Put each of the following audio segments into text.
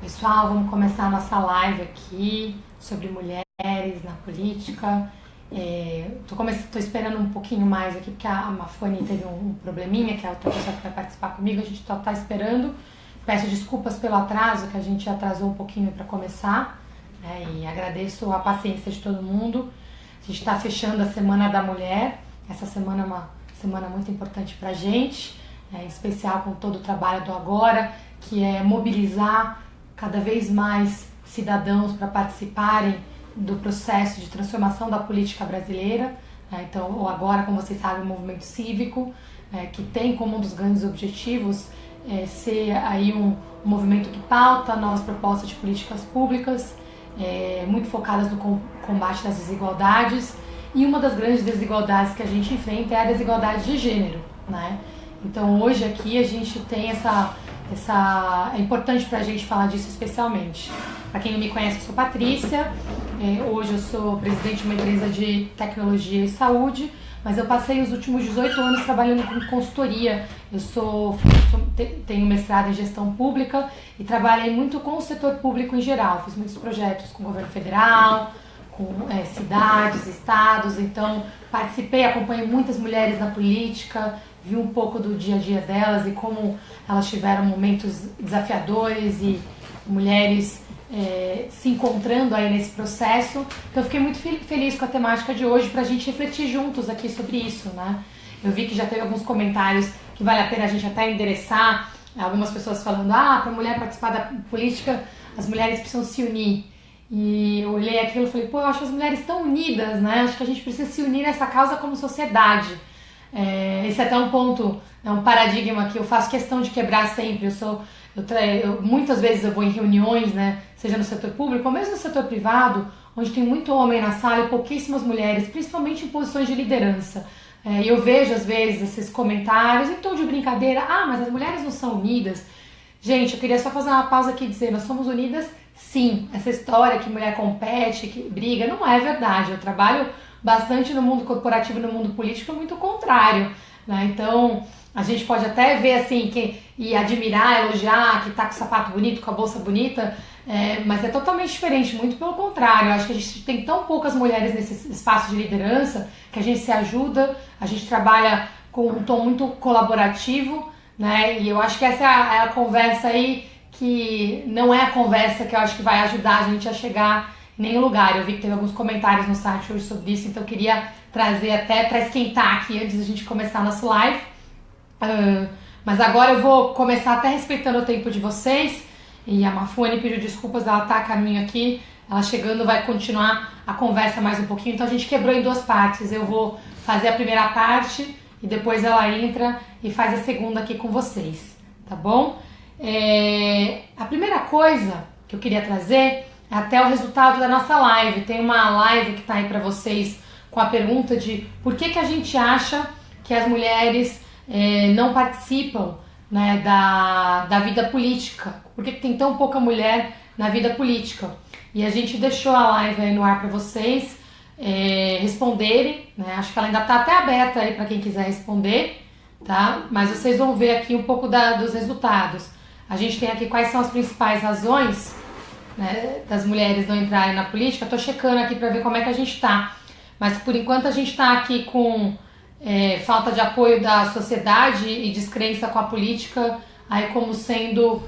Pessoal, vamos começar a nossa live aqui sobre mulheres na política. Tô esperando um pouquinho mais aqui, porque a Mafone teve um probleminha, que é a outra pessoa que vai participar comigo. A gente só tá esperando. Peço desculpas pelo atraso, que a gente atrasou um pouquinho para começar, né? E agradeço a paciência de todo mundo. A gente está fechando a Semana da Mulher. Essa semana é uma semana muito importante para a gente, em especial com todo o trabalho do Agora, que é mobilizar cada vez mais cidadãos para participarem do processo de transformação da política brasileira. Então, o Agora, como vocês sabem, é um movimento cívico que tem como um dos grandes objetivos ser aí um movimento que pauta novas propostas de políticas públicas, muito focadas no combate das desigualdades. E uma das grandes desigualdades que a gente enfrenta é a desigualdade de gênero, né? Então, hoje aqui a gente tem é importante para a gente falar disso especialmente. Para quem não me conhece, eu sou Patrícia. Hoje eu sou presidente de uma empresa de tecnologia e saúde, mas eu passei os últimos 18 anos trabalhando com consultoria. Tenho mestrado em gestão pública e trabalhei muito com o setor público em geral. Fiz muitos projetos com o governo federal, com cidades, estados. Então participei, acompanhei muitas mulheres na política, vi um pouco do dia a dia delas e como elas tiveram momentos desafiadores e mulheres se encontrando aí nesse processo. Então eu fiquei muito feliz com a temática de hoje para a gente refletir juntos aqui sobre isso, né? Eu vi que já teve alguns comentários que vale a pena a gente até endereçar, algumas pessoas falando, para a mulher participar da política, as mulheres precisam se unir. E eu olhei aquilo e falei, eu acho as mulheres tão unidas, né? Acho que a gente precisa se unir nessa causa como sociedade. Esse é até um ponto, um paradigma que eu faço questão de quebrar sempre. Muitas vezes eu vou em reuniões, né, seja no setor público ou mesmo no setor privado, onde tem muito homem na sala e pouquíssimas mulheres, principalmente em posições de liderança. E eu vejo às vezes esses comentários em tom de brincadeira, mas as mulheres não são unidas. Gente, eu queria só fazer uma pausa aqui e dizer, nós somos unidas sim. Essa história que mulher compete, que briga, não é verdade. Eu trabalho bastante no mundo corporativo e no mundo político, é muito o contrário, né? Então, a gente pode até ver assim, e admirar, elogiar, que tá com o sapato bonito, com a bolsa bonita, mas é totalmente diferente, muito pelo contrário. Eu acho que a gente tem tão poucas mulheres nesse espaço de liderança que a gente se ajuda, a gente trabalha com um tom muito colaborativo, né? E eu acho que essa é a conversa aí, que não é a conversa que eu acho que vai ajudar a gente a chegar em nenhum lugar. Eu vi que teve alguns comentários no site hoje sobre isso, então eu queria trazer até para esquentar aqui antes da gente começar a nossa live. Mas agora eu vou começar até respeitando o tempo de vocês. E a Mafone pediu desculpas, ela tá a caminho aqui. Ela chegando vai continuar a conversa mais um pouquinho. Então a gente quebrou em duas partes. Eu vou fazer a primeira parte e depois ela entra e faz a segunda aqui com vocês, tá bom? A primeira coisa que eu queria trazer é até o resultado da nossa live. Tem uma live que tá aí pra vocês com a pergunta de por que a gente acha que as mulheres não participam, né, da vida política, por que tem tão pouca mulher na vida política. E a gente deixou a live aí no ar para vocês responderem, né? Acho que ela ainda está até aberta aí para quem quiser responder, tá? Mas vocês vão ver aqui um pouco dos resultados. A gente tem aqui quais são as principais razões, né, das mulheres não entrarem na política. Estou checando aqui para ver como é que a gente está, mas por enquanto a gente está aqui com falta de apoio da sociedade e descrença com a política, aí como sendo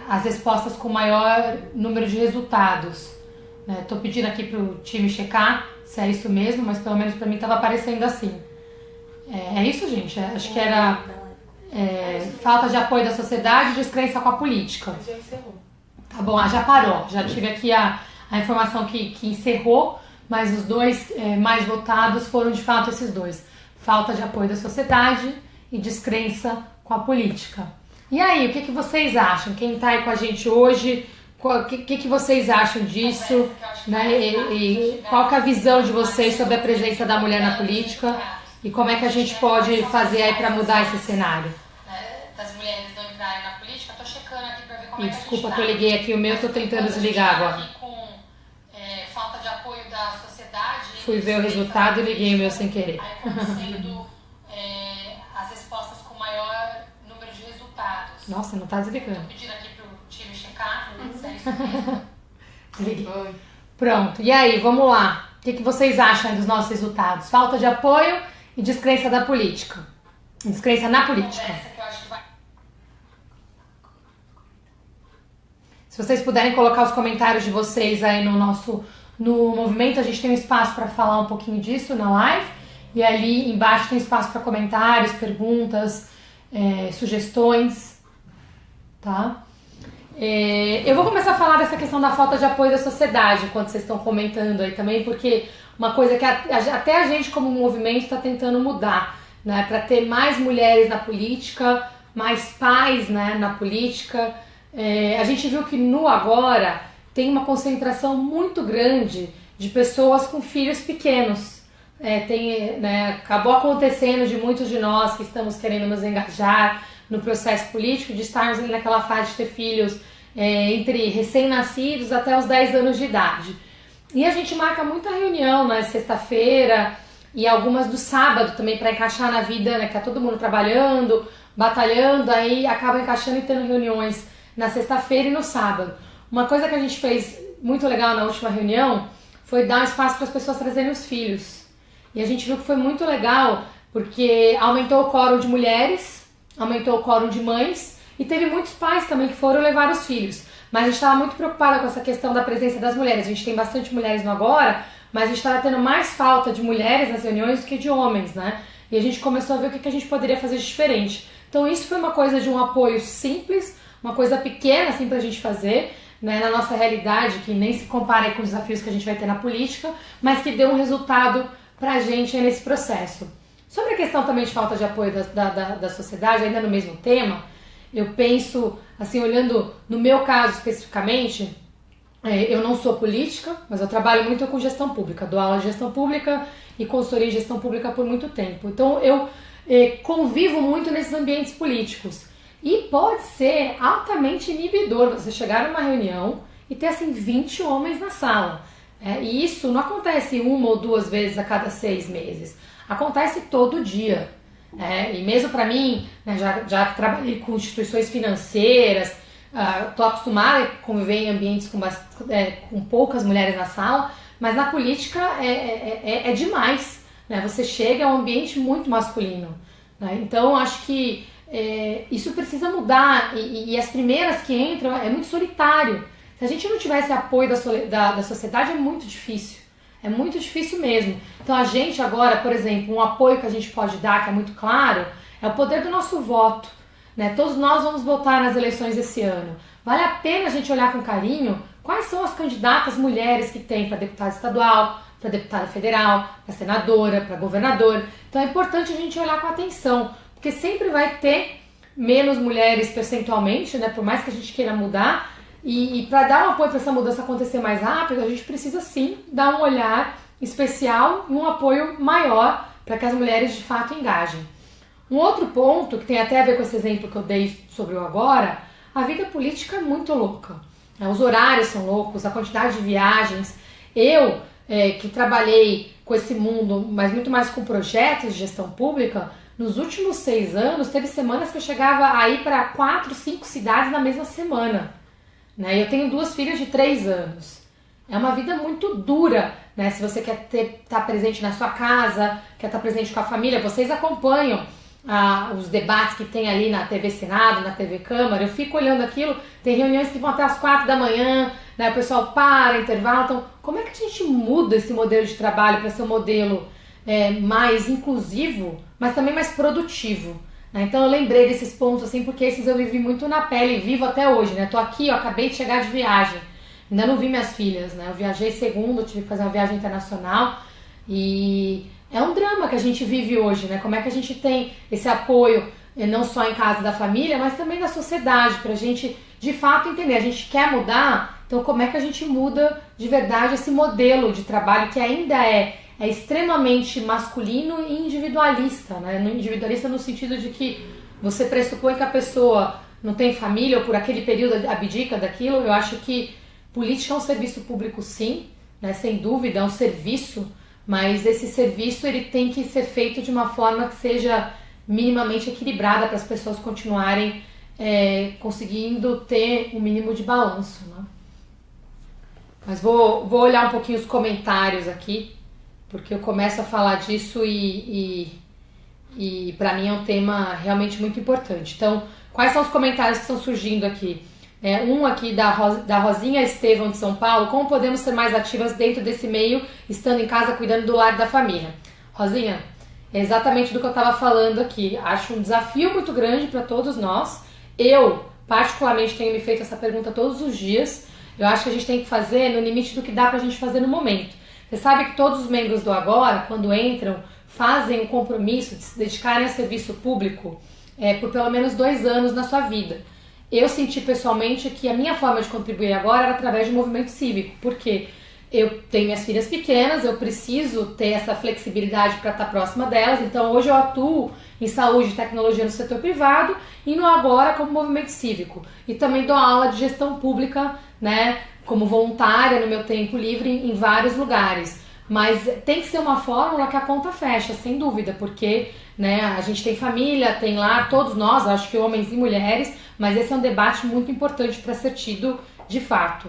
as respostas com maior número de resultados. Tô pedindo aqui pro time checar se é isso mesmo, mas pelo menos para mim estava aparecendo assim. É isso, gente? Acho que era falta de apoio da sociedade e descrença com a política. Já encerrou. Tá bom, já parou. Já tive aqui a informação que encerrou, mas os dois mais votados foram de fato esses dois. Falta de apoio da sociedade e descrença com a política. E aí, o que vocês acham? Quem está aí com a gente hoje, o que vocês acham disso? Né? E qual que é a visão de vocês sobre a presença da mulher na política? E como é que a gente pode fazer aí para mudar esse cenário? Das mulheres não entrarem na política, tô checando aqui para ver como é que desculpa que eu liguei aqui o meu, tô tentando desligar agora. Falta de apoio da sociedade. Fui ver o resultado e liguei o meu sem querer. Aí como sendo as respostas com maior número de resultados. Nossa, não tá desligando. Tô pedindo aqui pro time checar Desliguei. Pronto, e aí, vamos lá. O que vocês acham dos nossos resultados? Falta de apoio e descrença da política. Descrença na política. Essa que eu acho que vai... Se vocês puderem colocar os comentários de vocês aí no movimento, a gente tem um espaço para falar um pouquinho disso na live. E ali embaixo tem espaço para comentários, perguntas, sugestões, tá? Eu vou começar a falar dessa questão da falta de apoio da sociedade, enquanto vocês estão comentando aí também, porque uma coisa que até a gente como movimento está tentando mudar, né? Para ter mais mulheres na política, mais pais, né, na política. A gente viu que no agora tem uma concentração muito grande de pessoas com filhos pequenos. Acabou acontecendo de muitos de nós que estamos querendo nos engajar no processo político, de estarmos ali naquela fase de ter filhos entre recém-nascidos até os 10 anos de idade. E a gente marca muita reunião na sexta-feira e algumas do sábado também para encaixar na vida, né, que tá todo mundo trabalhando, batalhando, aí acaba encaixando e tendo reuniões na sexta-feira e no sábado. Uma coisa que a gente fez muito legal na última reunião foi dar espaço para as pessoas trazerem os filhos. E a gente viu que foi muito legal porque aumentou o quórum de mulheres, aumentou o quórum de mães e teve muitos pais também que foram levar os filhos. Mas a gente estava muito preocupada com essa questão da presença das mulheres. A gente tem bastante mulheres no agora, mas a gente estava tendo mais falta de mulheres nas reuniões do que de homens, né? E a gente começou a ver o que a gente poderia fazer de diferente. Então isso foi uma coisa de um apoio simples, uma coisa pequena assim pra gente fazer, né, na nossa realidade, que nem se compara com os desafios que a gente vai ter na política, mas que deu um resultado pra gente nesse processo. Sobre a questão também de falta de apoio da sociedade, ainda no mesmo tema, eu penso, assim, olhando no meu caso especificamente, eu não sou política, mas eu trabalho muito com gestão pública, dou aula de gestão pública e consultoria em gestão pública por muito tempo. Então eu convivo muito nesses ambientes políticos. E pode ser altamente inibidor você chegar numa reunião e ter assim 20 homens na sala. E isso não acontece uma ou duas vezes a cada 6 meses. Acontece todo dia. E mesmo para mim, né, já trabalhei com instituições financeiras, estou acostumada a conviver em ambientes com poucas mulheres na sala, mas na política é demais. Né? Você chega a um ambiente muito masculino. Né? Então acho que isso precisa mudar e as primeiras que entram é muito solitário. Se a gente não tivesse apoio da sociedade é muito difícil. É muito difícil mesmo. Então a gente agora, por exemplo, um apoio que a gente pode dar, que é muito claro, é o poder do nosso voto. Né? Todos nós vamos votar nas eleições esse ano. Vale a pena a gente olhar com carinho quais são as candidatas mulheres que tem para deputada estadual, para deputada federal, para senadora, para governador. Então é importante a gente olhar com atenção, porque sempre vai ter menos mulheres percentualmente, né? Por mais que a gente queira mudar. E para dar um apoio para essa mudança acontecer mais rápido, a gente precisa sim dar um olhar especial e um apoio maior para que as mulheres de fato engajem. Um outro ponto, que tem até a ver com esse exemplo que eu dei sobre o agora, a vida política é muito louca. Os horários são loucos, a quantidade de viagens. Eu, que trabalhei com esse mundo, mas muito mais com projetos de gestão pública, nos últimos 6 anos, teve semanas que eu chegava a ir para 4, 5 cidades na mesma semana. Né? Eu tenho 2 filhas de 3 anos. É uma vida muito dura, né? Se você quer estar presente na sua casa, quer estar presente com a família, vocês acompanham os debates que tem ali na TV Senado, na TV Câmara. Eu fico olhando aquilo, tem reuniões que vão até as 4 da manhã, né? O pessoal para, intervalo. Então, como é que a gente muda esse modelo de trabalho para ser um modelo mais inclusivo, mas também mais produtivo? Então eu lembrei desses pontos assim, porque esses eu vivi muito na pele e vivo até hoje, né? Tô aqui, eu acabei de chegar de viagem, ainda não vi minhas filhas, né? Eu viajei segundo, tive que fazer uma viagem internacional e é um drama que a gente vive hoje, né? Como é que a gente tem esse apoio, não só em casa da família, mas também da sociedade, pra gente de fato entender, a gente quer mudar, então como é que a gente muda de verdade esse modelo de trabalho que ainda é extremamente masculino e individualista, né? Individualista no sentido de que você pressupõe que a pessoa não tem família ou por aquele período abdica daquilo. Eu acho que política é um serviço público sim, né? Sem dúvida, é um serviço, mas esse serviço ele tem que ser feito de uma forma que seja minimamente equilibrada para as pessoas continuarem conseguindo ter um mínimo de balanço, né? Mas vou olhar um pouquinho os comentários aqui, porque eu começo a falar disso e para mim é um tema realmente muito importante. Então, quais são os comentários que estão surgindo aqui? Um aqui da Rosinha Estevão de São Paulo: como podemos ser mais ativas dentro desse meio, estando em casa, cuidando do lar e da família? Rosinha, é exatamente do que eu estava falando aqui. Acho um desafio muito grande para todos nós. Eu, particularmente, tenho me feito essa pergunta todos os dias. Eu acho que a gente tem que fazer no limite do que dá pra gente fazer no momento. Você sabe que todos os membros do Agora, quando entram, fazem o compromisso de se dedicarem ao serviço público por pelo menos 2 anos na sua vida. Eu senti pessoalmente que a minha forma de contribuir agora era através de movimento cívico, porque eu tenho minhas filhas pequenas, eu preciso ter essa flexibilidade para estar próxima delas, então hoje eu atuo em saúde e tecnologia no setor privado e no Agora como movimento cívico. E também dou aula de gestão pública, né, como voluntária no meu tempo livre em vários lugares. Mas tem que ser uma fórmula que a conta fecha, sem dúvida, porque, né, a gente tem família, tem lá todos nós, acho que homens e mulheres, mas esse é um debate muito importante para ser tido de fato.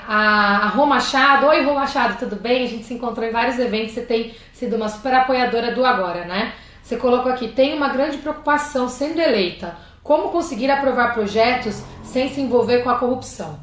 A Rô Machado: oi Rô Machado, tudo bem? A gente se encontrou em vários eventos, você tem sido uma super apoiadora do Agora, né? Você colocou aqui: tem uma grande preocupação sendo eleita, como conseguir aprovar projetos sem se envolver com a corrupção?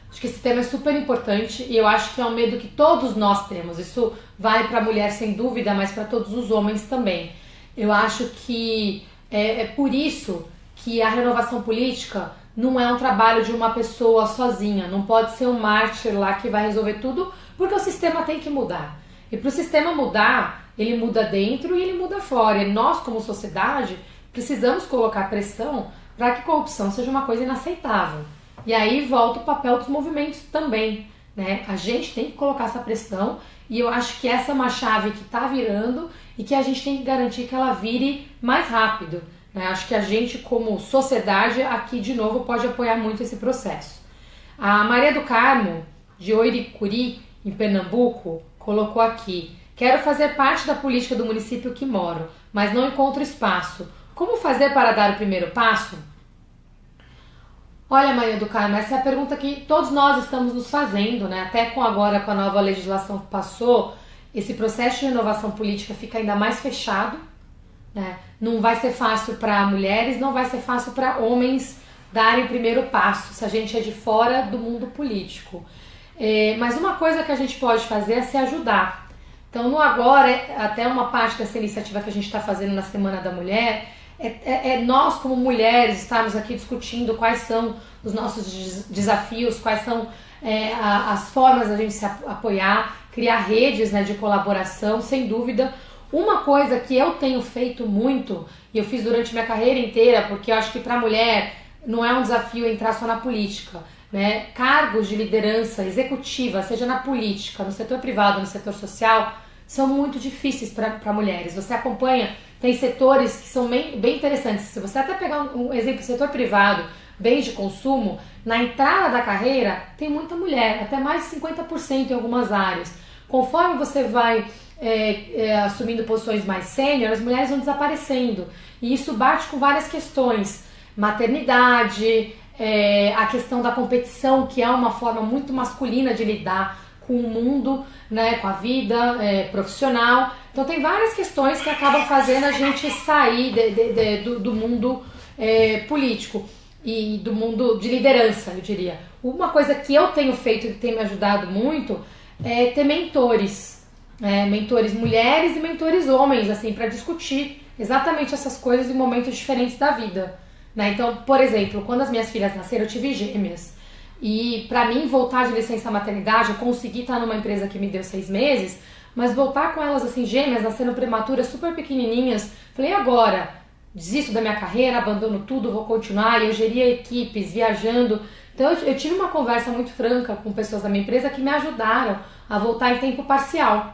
Acho que esse tema é super importante e eu acho que é um medo que todos nós temos. Isso vale para a mulher sem dúvida, mas para todos os homens também. Eu acho que é por isso que a renovação política não é um trabalho de uma pessoa sozinha, não pode ser um mártir lá que vai resolver tudo, porque o sistema tem que mudar. E para o sistema mudar, ele muda dentro e ele muda fora. E nós, como sociedade, precisamos colocar pressão para que corrupção seja uma coisa inaceitável. E aí volta o papel dos movimentos também, né? A gente tem que colocar essa pressão e eu acho que essa é uma chave que está virando e que a gente tem que garantir que ela vire mais rápido. Acho que a gente, como sociedade, aqui de novo pode apoiar muito esse processo. A Maria do Carmo, de Oiricuri, em Pernambuco, colocou aqui: quero fazer parte da política do município que moro, mas não encontro espaço. Como fazer para dar o primeiro passo? Olha, Maria do Carmo, essa é a pergunta que todos nós estamos nos fazendo, né? Até agora, com a nova legislação que passou, esse processo de renovação política fica ainda mais fechado. Não vai ser fácil para mulheres, não vai ser fácil para homens darem o primeiro passo, se a gente é de fora do mundo político. Mas uma coisa que a gente pode fazer é se ajudar. Então, no Agora, até uma parte dessa iniciativa que a gente está fazendo na Semana da Mulher, nós como mulheres estarmos aqui discutindo quais são os nossos desafios, quais são as formas da gente se apoiar, criar redes, né, de colaboração, sem dúvida. Uma coisa que eu tenho feito muito, e eu fiz durante minha carreira inteira, porque eu acho que para a mulher não é um desafio entrar só na política, né? Cargos de liderança executiva, seja na política, no setor privado, no setor social, são muito difíceis para mulheres. Você acompanha, tem setores que são bem interessantes. Se você até pegar um exemplo, setor privado, bens de consumo, na entrada da carreira tem muita mulher, até mais de 50% em algumas áreas. Conforme você vai assumindo posições mais sênior, as mulheres vão desaparecendo. E isso bate com várias questões. Maternidade, a questão da competição, que é uma forma muito masculina de lidar com o mundo, né, com a vida profissional. Então tem várias questões que acabam fazendo a gente sair do mundo político e do mundo de liderança, eu diria. Uma coisa que eu tenho feito e que tem me ajudado muito é ter mentores. Mentores mulheres e mentores homens, assim, para discutir exatamente essas coisas em momentos diferentes da vida, né? Então, por exemplo, quando as minhas filhas nasceram, eu tive gêmeas. E para mim, voltar de licença maternidade, eu consegui estar numa empresa que me deu 6 meses, mas voltar com elas assim, gêmeas, nascendo prematuras, super pequenininhas, falei: agora, desisto da minha carreira, abandono tudo, vou continuar. E eu geria equipes, viajando. Então eu tive uma conversa muito franca com pessoas da minha empresa que me ajudaram a voltar em tempo parcial.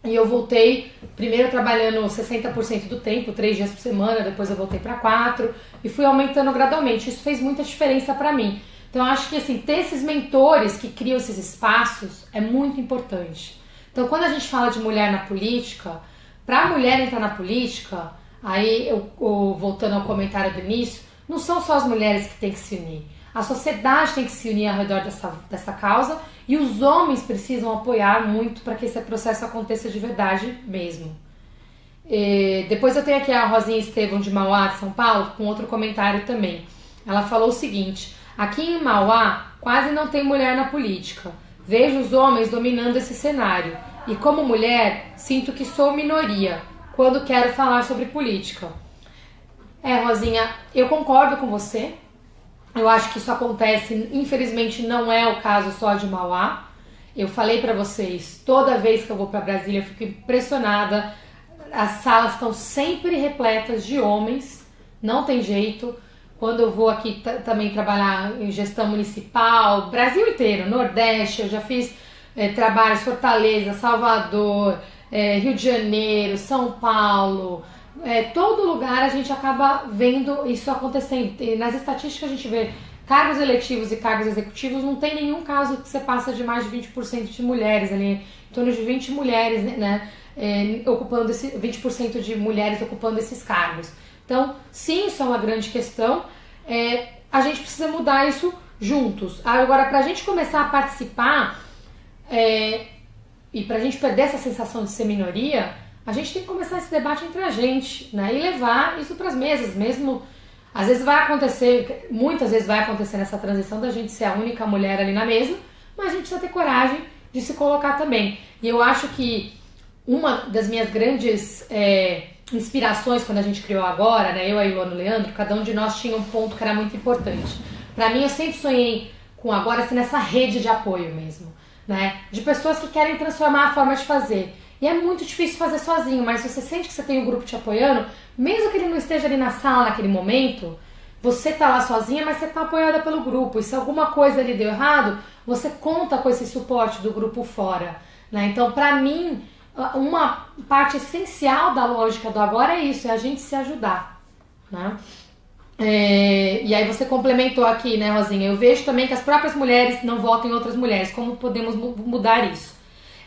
E eu voltei, primeiro trabalhando 60% do tempo, 3 dias por semana, depois eu voltei para 4 e fui aumentando gradualmente. Isso fez muita diferença para mim. Então eu acho que assim, ter esses mentores que criam esses espaços é muito importante. Então quando a gente fala de mulher na política, para a mulher entrar na política, aí voltando ao comentário do início, não são só as mulheres que têm que se unir. a sociedade tem que se unir ao redor dessa causa e os homens precisam apoiar muito para que esse processo aconteça de verdade mesmo. Depois eu tenho aqui a Rosinha Estevão de Mauá, de São Paulo, com outro comentário também. Ela falou o seguinte: aqui em Mauá quase não tem mulher na política. Vejo os homens dominando esse cenário e como mulher sinto que sou minoria quando quero falar sobre política. Rosinha, eu concordo com você. Eu acho que isso acontece, infelizmente não é o caso só de Mauá. Eu falei pra vocês, toda vez que eu vou pra Brasília eu fico impressionada. As salas estão sempre repletas de homens, não tem jeito. Quando eu vou aqui também trabalhar em gestão municipal, Brasil inteiro, Nordeste, eu já fiz trabalhos Fortaleza, Salvador, Rio de Janeiro, São Paulo, todo lugar a gente acaba vendo isso acontecendo. E nas estatísticas a gente vê cargos eletivos e cargos executivos, não tem nenhum caso que você passa de mais de 20% de mulheres, ali, em torno de 20 mulheres, né? Ocupando 20% de mulheres ocupando esses cargos. Então, sim, isso é uma grande questão. A gente precisa mudar isso juntos. Agora, para a gente começar a participar e para a gente perder essa sensação de ser minoria, a gente tem que começar esse debate entre a gente, né? E levar isso para as mesas. Mesmo, às vezes vai acontecer, muitas vezes vai acontecer nessa transição da gente ser a única mulher ali na mesa, mas a gente precisa ter coragem de se colocar também. E eu acho que uma das minhas grandes inspirações quando a gente criou Agora, né, eu, a Ilona e o Leandro, cada um de nós tinha um ponto que era muito importante. Pra mim, eu sempre sonhei com Agora assim, nessa rede de apoio mesmo, né, de pessoas que querem transformar a forma de fazer. E é muito difícil fazer sozinho, mas se você sente que você tem um grupo te apoiando, mesmo que ele não esteja ali na sala naquele momento, você tá lá sozinha, mas você tá apoiada pelo grupo. E se alguma coisa ali deu errado, você conta com esse suporte do grupo fora, né? Então, pra mim, uma parte essencial da lógica do Agora é isso, é a gente se ajudar, né? E aí você complementou aqui, né, Rosinha? Eu vejo também que as próprias mulheres não votam em outras mulheres. Como podemos mudar isso?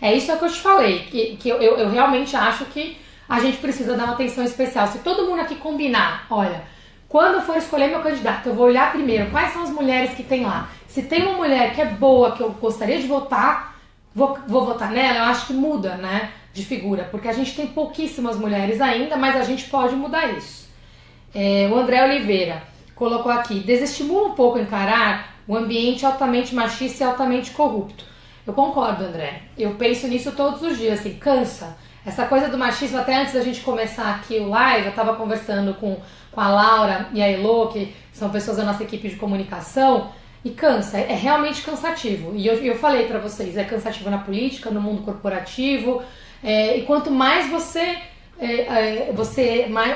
Isso é o que eu te falei, que eu realmente acho que a gente precisa dar uma atenção especial. Se todo mundo aqui combinar, olha, quando eu for escolher meu candidato, eu vou olhar primeiro quais são as mulheres que tem lá. Se tem uma mulher que é boa, que eu gostaria de votar, vou votar nela, eu acho que muda, né, de figura, porque a gente tem pouquíssimas mulheres ainda, mas a gente pode mudar isso. O André Oliveira colocou aqui: desestimula um pouco encarar o ambiente altamente machista e altamente corrupto. Eu concordo, André, eu penso nisso todos os dias, assim, cansa. Essa coisa do machismo, até antes da gente começar aqui o live, eu tava conversando com a Laura e a Elô, que são pessoas da nossa equipe de comunicação, e cansa, é realmente cansativo. E eu falei pra vocês, é cansativo na política, no mundo corporativo, e quanto mais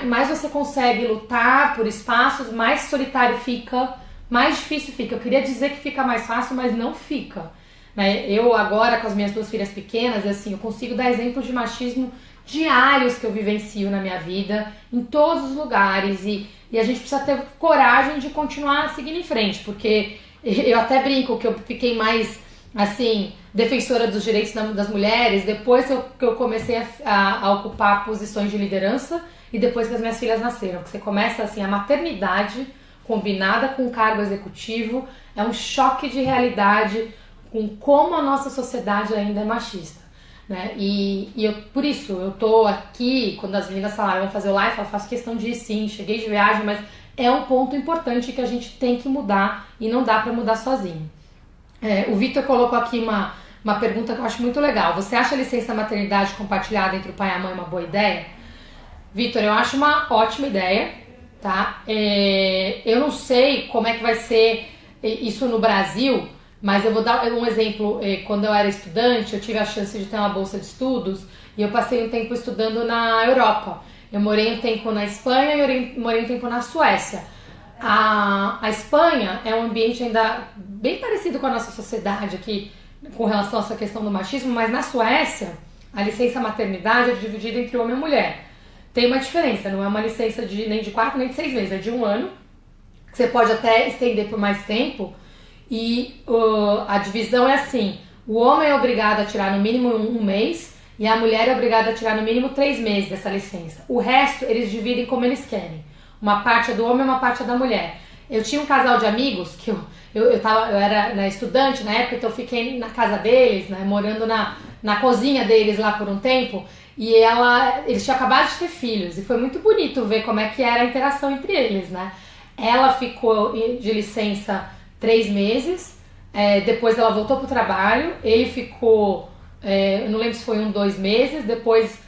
mais você consegue lutar por espaços, mais solitário fica, mais difícil fica. Eu queria dizer que fica mais fácil, mas não fica, né? Eu agora, com as minhas duas filhas pequenas, assim, eu consigo dar exemplos de machismo diários que eu vivencio na minha vida, em todos os lugares, e a gente precisa ter coragem de continuar seguindo em frente, porque eu até brinco que eu fiquei mais, assim, defensora dos direitos das mulheres depois que eu comecei a ocupar posições de liderança e depois que as minhas filhas nasceram. Porque você começa, assim, a maternidade combinada com o cargo executivo, é um choque de realidade com como a nossa sociedade ainda é machista, né? Por isso, eu tô aqui, quando as meninas falaram, vamos fazer o live, eu faço questão de ir sim, cheguei de viagem, mas é um ponto importante que a gente tem que mudar e não dá pra mudar sozinho. O Victor colocou aqui uma pergunta que eu acho muito legal. Você acha a licença maternidade compartilhada entre o pai e a mãe uma boa ideia? Victor, eu acho uma ótima ideia, tá? Eu não sei como é que vai ser isso no Brasil, mas eu vou dar um exemplo. Quando eu era estudante, eu tive a chance de ter uma bolsa de estudos e eu passei um tempo estudando na Europa. Eu morei um tempo na Espanha e morei um tempo na Suécia. A Espanha é um ambiente ainda bem parecido com a nossa sociedade aqui, com relação a essa questão do machismo, mas na Suécia a licença maternidade é dividida entre homem e mulher. Tem uma diferença, não é uma licença nem de 4 nem de 6 meses, é de 1 ano, que você pode até estender por mais tempo. E a divisão é assim: o homem é obrigado a tirar no mínimo 1 mês e a mulher é obrigada a tirar no mínimo 3 meses dessa licença. O resto eles dividem como eles querem. Uma parte é do homem e uma parte é da mulher. Eu tinha um casal de amigos que eu era, né, estudante na época, então eu fiquei na casa deles, né, morando na cozinha deles lá por um tempo. E eles tinham acabado de ter filhos. E foi muito bonito ver como é que era a interação entre eles, né? Ela ficou de licença 3 meses. Depois ela voltou pro trabalho. Ele ficou, eu não lembro se foi 2 meses. Depois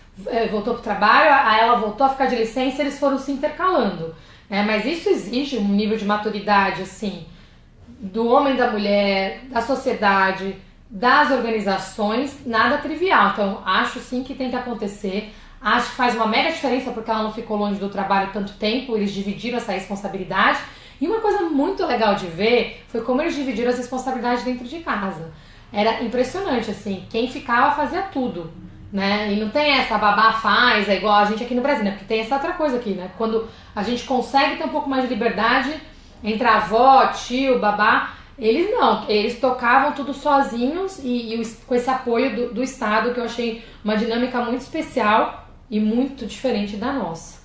voltou pro trabalho. Aí ela voltou a ficar de licença e eles foram se intercalando, né? Mas isso exige um nível de maturidade, assim, do homem e da mulher, da sociedade, das organizações, nada trivial. Então, acho sim que tem que acontecer. Acho que faz uma mega diferença porque ela não ficou longe do trabalho tanto tempo, eles dividiram essa responsabilidade. E uma coisa muito legal de ver foi como eles dividiram as responsabilidades dentro de casa. Era impressionante, assim, quem ficava fazia tudo, né? E não tem essa, a babá faz, é igual a gente aqui no Brasil, né? Porque tem essa outra coisa aqui, né? Quando a gente consegue ter um pouco mais de liberdade entre a avó, tio, babá, eles não, eles tocavam tudo sozinhos e com esse apoio do Estado, que eu achei uma dinâmica muito especial e muito diferente da nossa.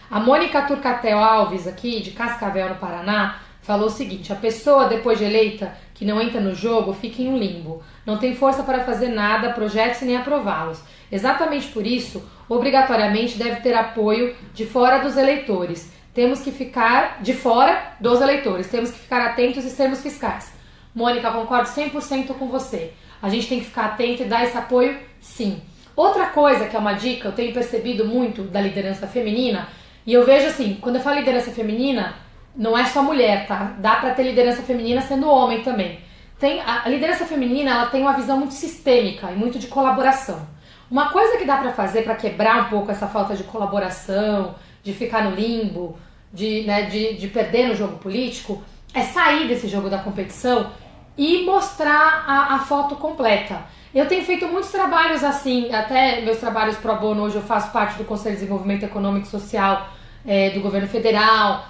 A Mônica Turcatel Alves, aqui de Cascavel, no Paraná, falou o seguinte: a pessoa, depois de eleita, que não entra no jogo, fica em um limbo. Não tem força para fazer nada, projetos e nem aprová-los. Exatamente por isso, obrigatoriamente deve ter apoio de fora dos eleitores. Temos que ficar de fora dos eleitores, temos que ficar atentos e sermos fiscais. Mônica, concordo 100% com você. A gente tem que ficar atento e dar esse apoio, sim. Outra coisa que é uma dica, eu tenho percebido muito da liderança feminina, e eu vejo assim, quando eu falo liderança feminina, não é só mulher, tá? Dá pra ter liderança feminina sendo homem também. A liderança feminina, ela tem uma visão muito sistêmica e muito de colaboração. Uma coisa que dá pra fazer pra quebrar um pouco essa falta de colaboração, de ficar no limbo, de perder no jogo político, é sair desse jogo da competição e mostrar a foto completa. Eu tenho feito muitos trabalhos assim, até meus trabalhos pro bono, hoje eu faço parte do Conselho de Desenvolvimento Econômico e Social do Governo Federal.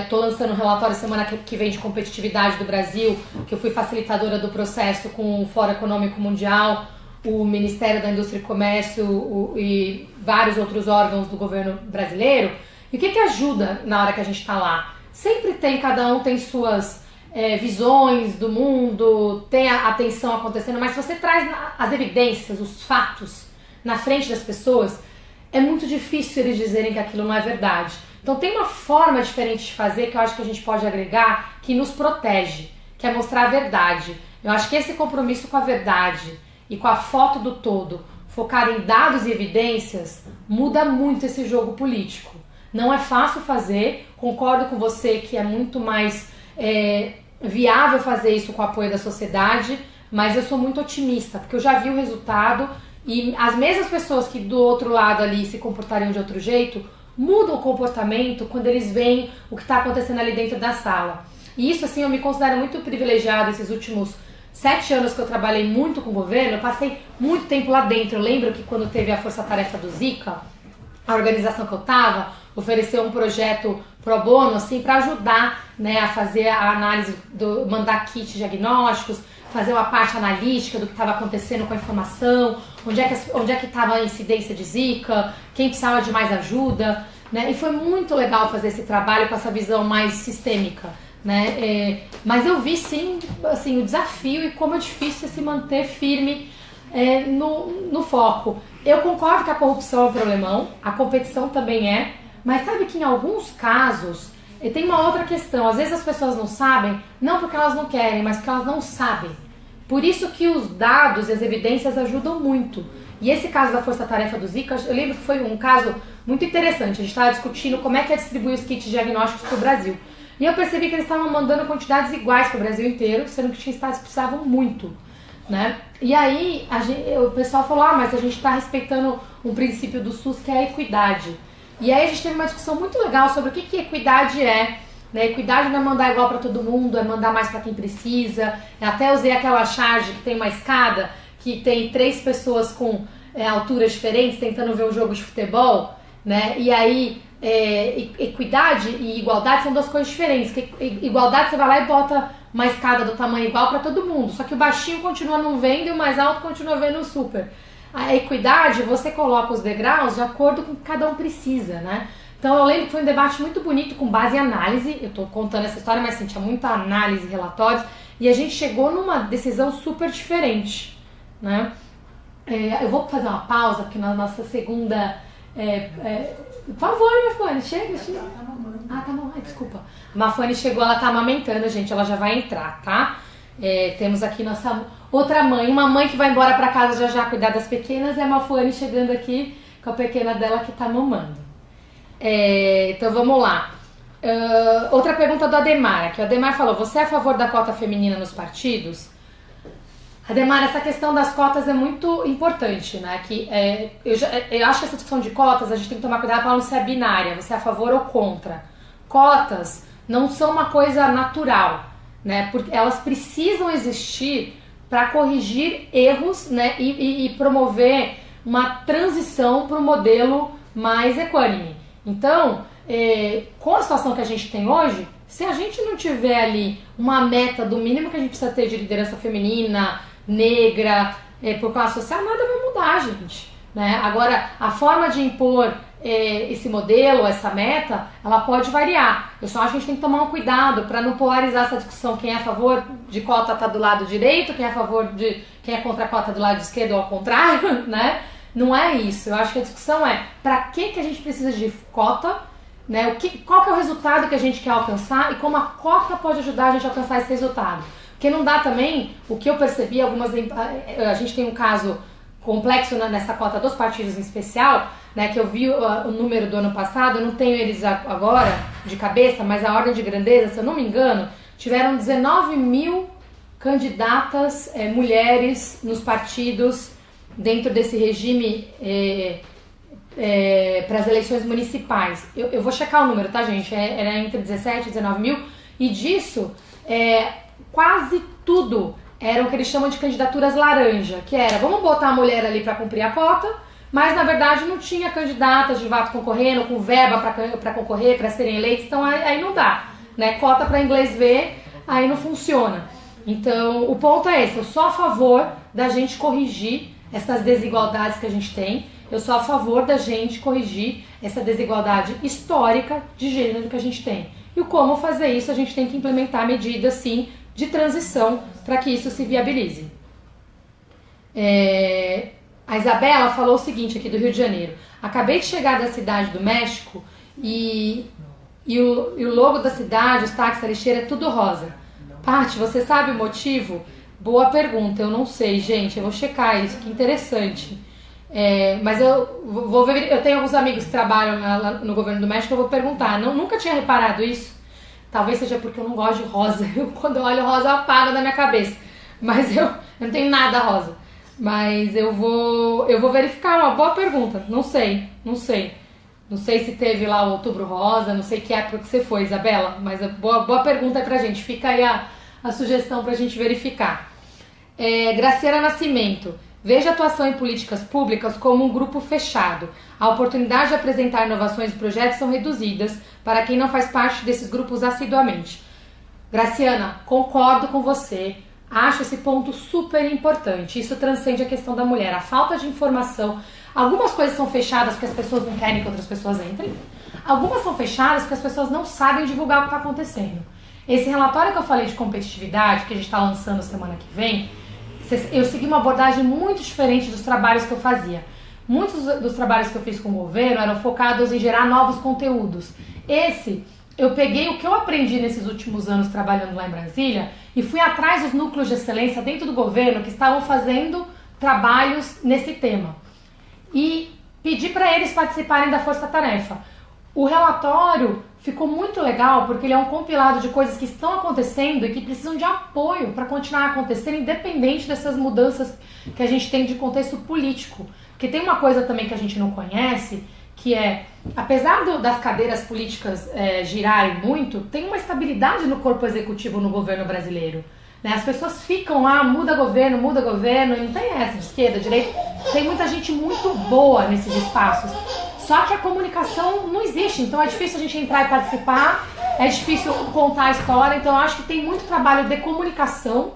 Estou lançando um relatório semana que vem de competitividade do Brasil, que eu fui facilitadora do processo com o Fórum Econômico Mundial, o Ministério da Indústria e Comércio e vários outros órgãos do governo brasileiro. E o que ajuda na hora que a gente está lá? Sempre cada um tem suas visões do mundo, tem a atenção acontecendo, mas se você traz as evidências, os fatos na frente das pessoas, é muito difícil eles dizerem que aquilo não é verdade. Então tem uma forma diferente de fazer que eu acho que a gente pode agregar, que nos protege, que é mostrar a verdade. Eu acho que esse compromisso com a verdade e com a foto do todo, focar em dados e evidências, muda muito esse jogo político. Não é fácil fazer, concordo com você que é muito mais viável fazer isso com o apoio da sociedade, mas eu sou muito otimista, porque eu já vi o resultado e as mesmas pessoas que do outro lado ali se comportariam de outro jeito, mudam o comportamento quando eles veem o que está acontecendo ali dentro da sala. E isso, assim, eu me considero muito privilegiada esses últimos 7 anos que eu trabalhei muito com o governo, eu passei muito tempo lá dentro. Eu lembro que quando teve a força-tarefa do Zika, a organização que eu estava ofereceu um projeto pro bono, assim, para ajudar, né, a fazer a análise, mandar kits diagnósticos, fazer uma parte analítica do que estava acontecendo com a informação, onde é que estava a incidência de Zika, quem precisava de mais ajuda, né? E foi muito legal fazer esse trabalho com essa visão mais sistêmica, né? Mas eu vi sim, assim, o desafio e como é difícil se manter firme no foco. Eu concordo que a corrupção é um problemão, a competição também mas sabe que em alguns casos tem uma outra questão. Às vezes as pessoas não sabem, não porque elas não querem, mas porque elas não sabem. Por isso que os dados e as evidências ajudam muito. E esse caso da força-tarefa do Zika, eu lembro que foi um caso muito interessante. A gente estava discutindo como é que é distribuir os kits diagnósticos para o Brasil. E eu percebi que eles estavam mandando quantidades iguais para o Brasil inteiro, sendo que tinha estados que precisavam muito, né? E aí o pessoal falou, mas a gente está respeitando um princípio do SUS que é a equidade. E aí a gente teve uma discussão muito legal sobre o que equidade é. Né? Equidade não é mandar igual para todo mundo, é mandar mais para quem precisa. Eu até usei aquela charge que tem uma escada, que tem 3 pessoas com alturas diferentes tentando ver um jogo de futebol, né? E aí equidade e igualdade são 2 coisas diferentes. Igualdade você vai lá e bota uma escada do tamanho igual para todo mundo, só que o baixinho continua não vendo e o mais alto continua vendo o super. A equidade, você coloca os degraus de acordo com o que cada um precisa, né? Então eu lembro que foi um debate muito bonito, com base em análise. Eu tô contando essa história, mas assim, tinha muita análise, relatórios, e a gente chegou numa decisão super diferente, né? Eu vou fazer uma pausa, porque na nossa segunda... por favor, Mafane, chega. Ah, tá bom, desculpa. A Mafane chegou, ela tá amamentando, gente, ela já vai entrar, tá? Temos aqui nossa outra mãe, uma mãe que vai embora pra casa já cuidar das pequenas, e a Mafane chegando aqui com a pequena dela que tá mamando. Então vamos lá. Outra pergunta do Ademar, que o Ademar falou: você é a favor da cota feminina nos partidos? Ademar, essa questão das cotas é muito importante, né? Eu acho que essa discussão de cotas a gente tem que tomar cuidado para não ser binária, você é a favor ou contra. Cotas não são uma coisa natural, né? Porque elas precisam existir para corrigir erros, né? E promover uma transição para um modelo mais equânime. Então, com a situação que a gente tem hoje, se a gente não tiver ali uma meta do mínimo que a gente precisa ter de liderança feminina, negra, por classe social, nada vai mudar, gente. Né? Agora, a forma de impor esse modelo, essa meta, ela pode variar. Eu só acho que a gente tem que tomar um cuidado para não polarizar essa discussão. Quem é a favor de cota está do lado direito, quem é contra a cota do lado esquerdo ou ao contrário, né? Não é isso. Eu acho que a discussão é para que a gente precisa de cota, né? Qual que é o resultado que a gente quer alcançar e como a cota pode ajudar a gente a alcançar esse resultado. Porque não dá também, o que eu percebi, a gente tem um caso complexo nessa cota dos partidos em especial, né, que eu vi o número do ano passado, eu não tenho eles agora de cabeça, mas a ordem de grandeza, se eu não me engano, tiveram 19 mil candidatas mulheres nos partidos dentro desse regime para as eleições municipais. Eu vou checar o número, tá, gente? Era entre 17 e 19 mil, e disso quase tudo eram o que eles chamam de candidaturas laranja, que era, vamos botar a mulher ali para cumprir a cota, mas na verdade não tinha candidatas de fato concorrendo, com verba para concorrer, para serem eleitos, então aí não dá, né? Cota para inglês ver, aí não funciona. Então o ponto é esse, eu sou a favor da gente corrigir essas desigualdades que a gente tem, eu sou a favor da gente corrigir essa desigualdade histórica de gênero que a gente tem. E como fazer isso, a gente tem que implementar medidas, sim, de transição para que isso se viabilize. A Isabela falou o seguinte aqui do Rio de Janeiro: acabei de chegar da cidade do México e o logo da cidade, os táxis, a lixeira, é tudo rosa. Paty, você sabe o motivo? Boa pergunta, eu não sei, gente, eu vou checar isso, que interessante. Mas eu vou ver, eu tenho alguns amigos que trabalham no governo do México, eu vou perguntar. Nunca tinha reparado isso. Talvez seja porque eu não gosto de rosa. Quando eu olho rosa, eu apago da minha cabeça. Mas eu não tenho nada rosa. Mas eu vou verificar. Uma boa pergunta. Não sei. Não sei se teve lá o Outubro Rosa. Não sei que época que você foi, Isabela. Mas boa pergunta aí pra gente. Fica aí a sugestão pra gente verificar. Graciela Nascimento. Veja a atuação em políticas públicas como um grupo fechado. A oportunidade de apresentar inovações e projetos são reduzidas para quem não faz parte desses grupos assiduamente. Graciana, concordo com você. Acho esse ponto super importante. Isso transcende a questão da mulher. A falta de informação. Algumas coisas são fechadas porque as pessoas não querem que outras pessoas entrem. Algumas são fechadas porque as pessoas não sabem divulgar o que está acontecendo. Esse relatório que eu falei de competitividade, que a gente está lançando semana que vem, eu segui uma abordagem muito diferente dos trabalhos que eu fazia. Muitos dos trabalhos que eu fiz com o governo eram focados em gerar novos conteúdos. Eu peguei o que eu aprendi nesses últimos anos trabalhando lá em Brasília e fui atrás dos núcleos de excelência dentro do governo que estavam fazendo trabalhos nesse tema. E pedi para eles participarem da Força Tarefa. O relatório ficou muito legal porque ele é um compilado de coisas que estão acontecendo e que precisam de apoio para continuar acontecendo, independente dessas mudanças que a gente tem de contexto político. Porque tem uma coisa também que a gente não conhece, que apesar das cadeiras políticas girarem muito, tem uma estabilidade no corpo executivo no governo brasileiro. Né? As pessoas ficam lá, muda governo, e não tem essa de esquerda, direita. Tem muita gente muito boa nesses espaços. Só que a comunicação não existe, então é difícil a gente entrar e participar, é difícil contar a história, então eu acho que tem muito trabalho de comunicação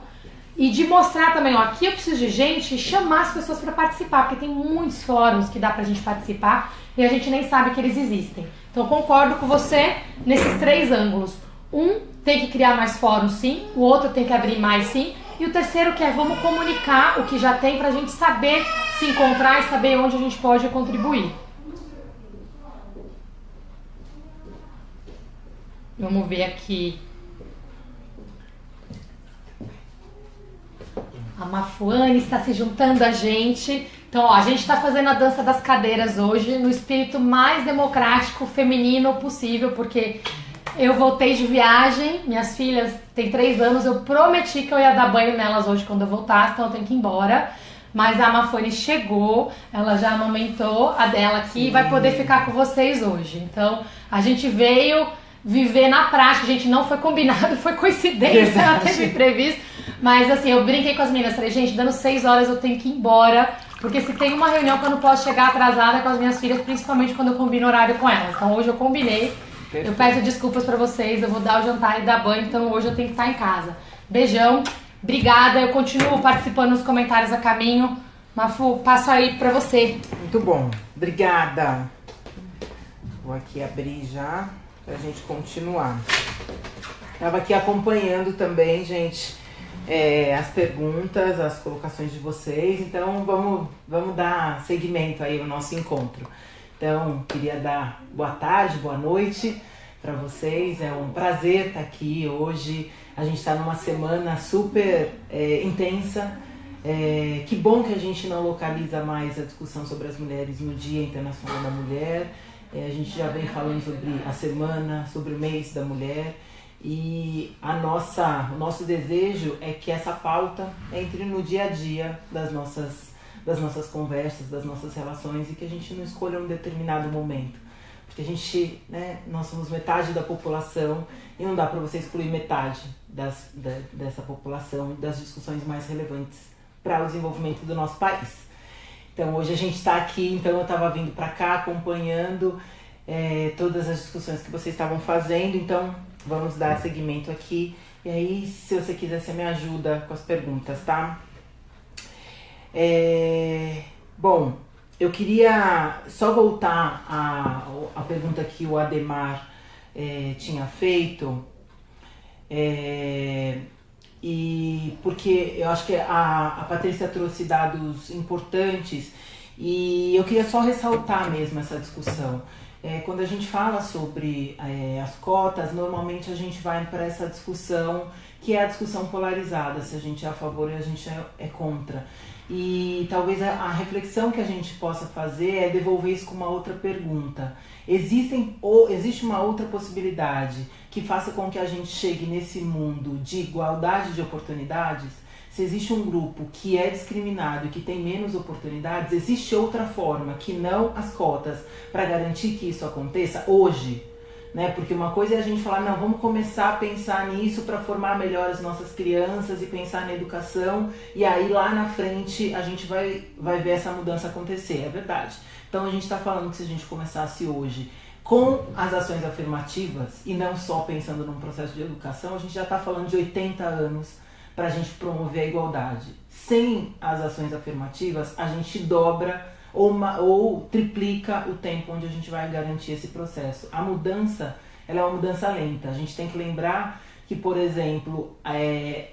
e de mostrar também, aqui eu preciso de gente e chamar as pessoas para participar, porque tem muitos fóruns que dá pra gente participar e a gente nem sabe que eles existem. Então eu concordo com você nesses 3 ângulos. Um tem que criar mais fóruns, sim. O outro tem que abrir mais, sim. E o terceiro que é vamos comunicar o que já tem pra gente saber se encontrar e saber onde a gente pode contribuir. Vamos ver aqui. A Mafuane está se juntando a gente. Então, ó, a gente está fazendo a dança das cadeiras hoje no espírito mais democrático, feminino possível, porque eu voltei de viagem, minhas filhas têm 3 anos, eu prometi que eu ia dar banho nelas hoje quando eu voltasse, então eu tenho que ir embora. Mas a Mafone chegou, ela já amamentou a dela aqui e vai poder ficar com vocês hoje. Então, a gente veio viver na prática, a gente não foi combinado, foi coincidência, ela teve imprevisto. Mas assim, eu brinquei com as meninas, falei, gente, dando 6 horas eu tenho que ir embora, porque se tem uma reunião que eu não posso chegar atrasada com as minhas filhas, principalmente quando eu combino horário com elas. Então hoje eu combinei, eu peço desculpas pra vocês, eu vou dar o jantar e dar banho, então hoje eu tenho que estar em casa. Beijão, obrigada, eu continuo participando nos comentários a caminho. Mafu, passo aí pra você. Muito bom, obrigada. Vou aqui abrir já pra gente continuar. Tava aqui acompanhando também, gente, as perguntas, as colocações de vocês. Então vamos dar seguimento aí ao nosso encontro. Então, queria dar boa tarde, boa noite para vocês. É um prazer estar aqui hoje. A gente está numa semana super intensa. Que bom que a gente não localiza mais a discussão sobre as mulheres no Dia Internacional da Mulher. A gente já vem falando sobre a semana, sobre o mês da mulher. E o nosso desejo é que essa pauta entre no dia a dia das nossas conversas, das nossas relações, e que a gente não escolha um determinado momento. Porque a gente, nós somos metade da população e não dá para você excluir metade dessa população das discussões mais relevantes para o desenvolvimento do nosso país. Então hoje a gente está aqui, então eu estava vindo para cá acompanhando todas as discussões que vocês estavam fazendo, então vamos dar seguimento aqui. E aí, se você quiser, você me ajuda com as perguntas, tá? Bom, eu queria só voltar à pergunta que o Ademar tinha feito, e porque eu acho que a Patrícia trouxe dados importantes e eu queria só ressaltar mesmo essa discussão. Quando a gente fala sobre as cotas, normalmente a gente vai para essa discussão que é a discussão polarizada, se a gente é a favor e a gente é contra. E talvez a reflexão que a gente possa fazer é devolver isso com uma outra pergunta. Existe uma outra possibilidade que faça com que a gente chegue nesse mundo de igualdade de oportunidades? Se existe um grupo que é discriminado e que tem menos oportunidades, existe outra forma que não as cotas para garantir que isso aconteça hoje? Porque uma coisa é a gente falar, não, vamos começar a pensar nisso para formar melhor as nossas crianças e pensar na educação, e aí lá na frente a gente vai ver essa mudança acontecer, é verdade. Então a gente está falando que se a gente começasse hoje com as ações afirmativas e não só pensando num processo de educação, a gente já está falando de 80 anos para a gente promover a igualdade. Sem as ações afirmativas, a gente dobra ou triplica o tempo onde a gente vai garantir esse processo. A mudança, ela é uma mudança lenta. A gente tem que lembrar que, por exemplo,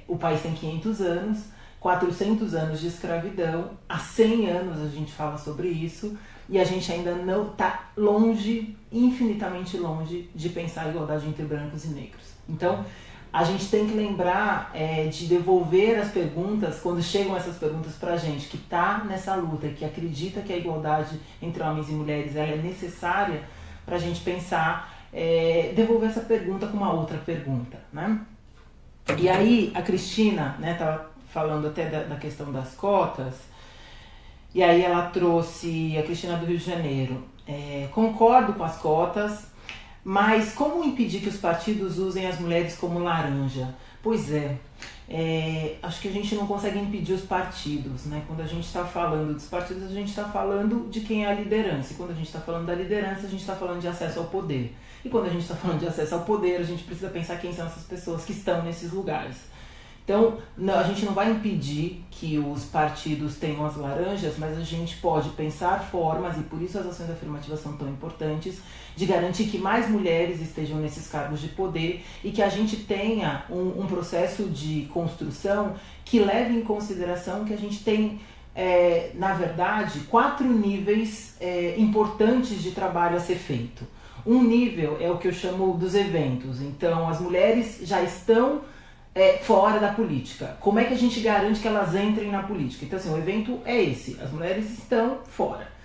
o país tem 500 anos, 400 anos de escravidão, há 100 anos a gente fala sobre isso, e a gente ainda não está longe, infinitamente longe, de pensar a igualdade entre brancos e negros. Então, a gente tem que lembrar de devolver as perguntas, quando chegam essas perguntas pra gente, que tá nessa luta, que acredita que a igualdade entre homens e mulheres ela é necessária, pra gente pensar, devolver essa pergunta com uma outra pergunta, né? E aí, a Cristina, tava falando até da questão das cotas, e aí ela trouxe a Cristina do Rio de Janeiro. Concordo com as cotas, mas como impedir que os partidos usem as mulheres como laranja? Pois acho que a gente não consegue impedir os partidos, né? Quando a gente está falando dos partidos, a gente está falando de quem é a liderança. E quando a gente está falando da liderança, a gente está falando de acesso ao poder. E quando a gente está falando de acesso ao poder, a gente precisa pensar quem são essas pessoas que estão nesses lugares. Então, a gente não vai impedir que os partidos tenham as laranjas, mas a gente pode pensar formas, e por isso as ações afirmativas são tão importantes, de garantir que mais mulheres estejam nesses cargos de poder e que a gente tenha um processo de construção que leve em consideração que a gente tem, na verdade, 4 níveis importantes de trabalho a ser feito. Um nível é o que eu chamo dos eventos. Então, as mulheres já estão fora da política. Como é que a gente garante que elas entrem na política? Então, assim, o evento é esse. As mulheres estão fora.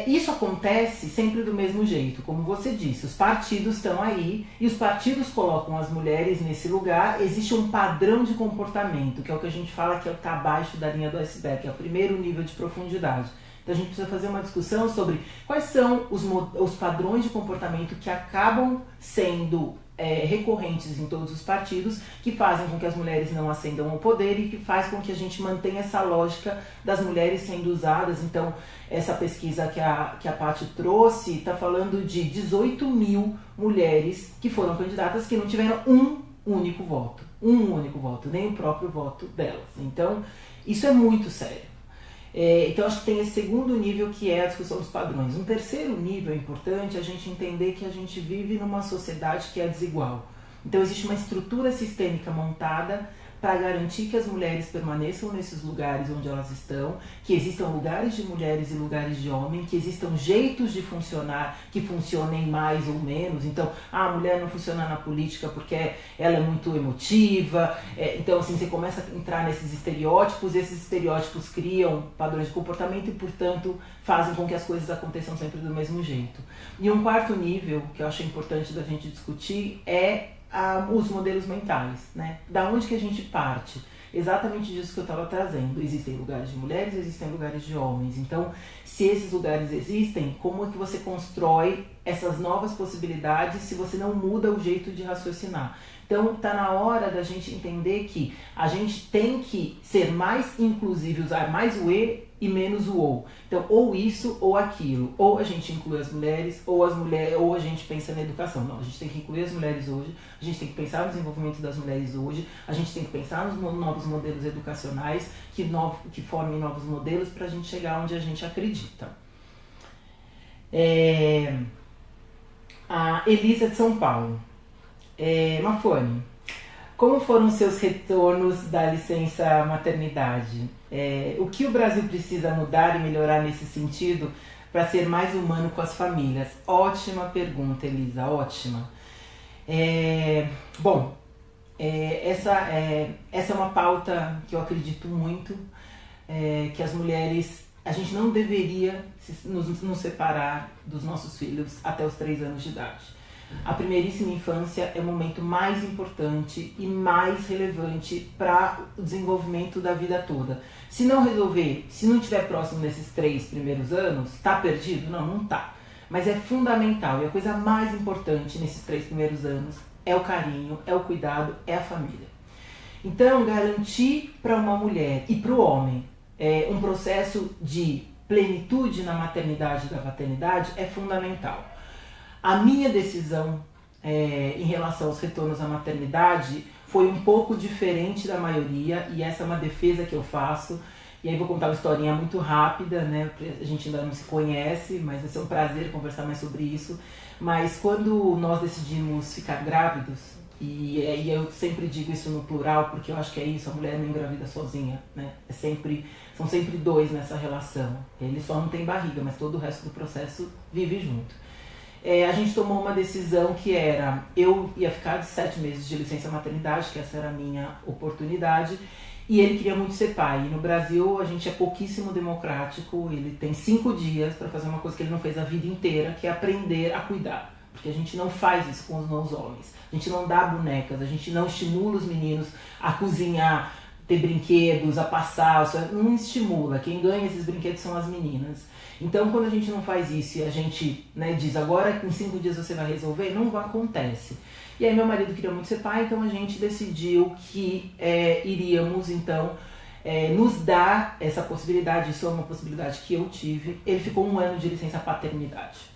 Isso acontece sempre do mesmo jeito, como você disse, os partidos estão aí e os partidos colocam as mulheres nesse lugar, existe um padrão de comportamento, que é o que a gente fala que está abaixo da linha do iceberg, que é o primeiro nível de profundidade. Então a gente precisa fazer uma discussão sobre quais são os padrões de comportamento que acabam sendo recorrentes em todos os partidos, que fazem com que as mulheres não ascendam ao poder e que faz com que a gente mantenha essa lógica das mulheres sendo usadas. Então, essa pesquisa que a Paty trouxe está falando de 18 mil mulheres que foram candidatas que não tiveram um único voto, nem o próprio voto delas. Então, isso é muito sério. Então acho que tem esse segundo nível que é a discussão dos padrões. Um terceiro nível importante é a gente entender que a gente vive numa sociedade que é desigual. Então existe uma estrutura sistêmica montada para garantir que as mulheres permaneçam nesses lugares onde elas estão, que existam lugares de mulheres e lugares de homens, que existam jeitos de funcionar que funcionem mais ou menos. Então, a mulher não funciona na política porque ela é muito emotiva. Então, assim, você começa a entrar nesses estereótipos, esses estereótipos criam padrões de comportamento e, portanto, fazem com que as coisas aconteçam sempre do mesmo jeito. E um quarto nível, que eu acho importante da gente discutir, é os modelos mentais, né? Da onde que a gente parte? Exatamente disso que eu estava trazendo. Existem lugares de mulheres, existem lugares de homens. Então, se esses lugares existem, como é que você constrói essas novas possibilidades se você não muda o jeito de raciocinar? Então, está na hora da gente entender que a gente tem que ser mais inclusivo, usar mais o e menos o ou. Então, ou isso ou aquilo. Ou a gente inclui as mulheres, ou a gente pensa na educação. Não, a gente tem que incluir as mulheres hoje, a gente tem que pensar no desenvolvimento das mulheres hoje, a gente tem que pensar nos novos modelos educacionais que formem novos modelos para a gente chegar onde a gente acredita. A Elisa de São Paulo. Mafone, como foram os seus retornos da licença maternidade? O que o Brasil precisa mudar e melhorar nesse sentido para ser mais humano com as famílias? Ótima pergunta, Elisa, ótima. Essa é uma pauta que eu acredito muito, que as mulheres, a gente não deveria nos separar dos nossos filhos até os 3 anos de idade. A primeiríssima infância é o momento mais importante e mais relevante para o desenvolvimento da vida toda. Se não resolver, se não estiver próximo nesses 3 primeiros anos, está perdido? Não, não está. Mas é fundamental e a coisa mais importante nesses 3 primeiros anos é o carinho, é o cuidado, é a família. Então, garantir para uma mulher e para o homem um processo de plenitude na maternidade e da paternidade é fundamental. A minha decisão em relação aos retornos à maternidade foi um pouco diferente da maioria, e essa é uma defesa que eu faço. E aí vou contar uma historinha muito rápida, né? A gente ainda não se conhece, mas vai ser um prazer conversar mais sobre isso. Mas quando nós decidimos ficar grávidos, e eu sempre digo isso no plural, porque eu acho que é isso, a mulher não engravida sozinha, né? São sempre 2 nessa relação. Ele só não tem barriga, mas todo o resto do processo vive junto. A gente tomou uma decisão que era, eu ia ficar de 7 meses de licença maternidade, que essa era a minha oportunidade, e ele queria muito ser pai. E no Brasil a gente é pouquíssimo democrático, ele tem 5 dias para fazer uma coisa que ele não fez a vida inteira, que é aprender a cuidar. Porque a gente não faz isso com os homens, a gente não dá bonecas, a gente não estimula os meninos a cozinhar, ter brinquedos, a passar, não estimula. Quem ganha esses brinquedos são as meninas. Então, quando a gente não faz isso e a gente, né, diz agora em 5 dias você vai resolver, não acontece. E aí meu marido queria muito ser pai, então a gente decidiu que iríamos então nos dar essa possibilidade. Isso é uma possibilidade que eu tive. Ele ficou 1 ano de licença paternidade.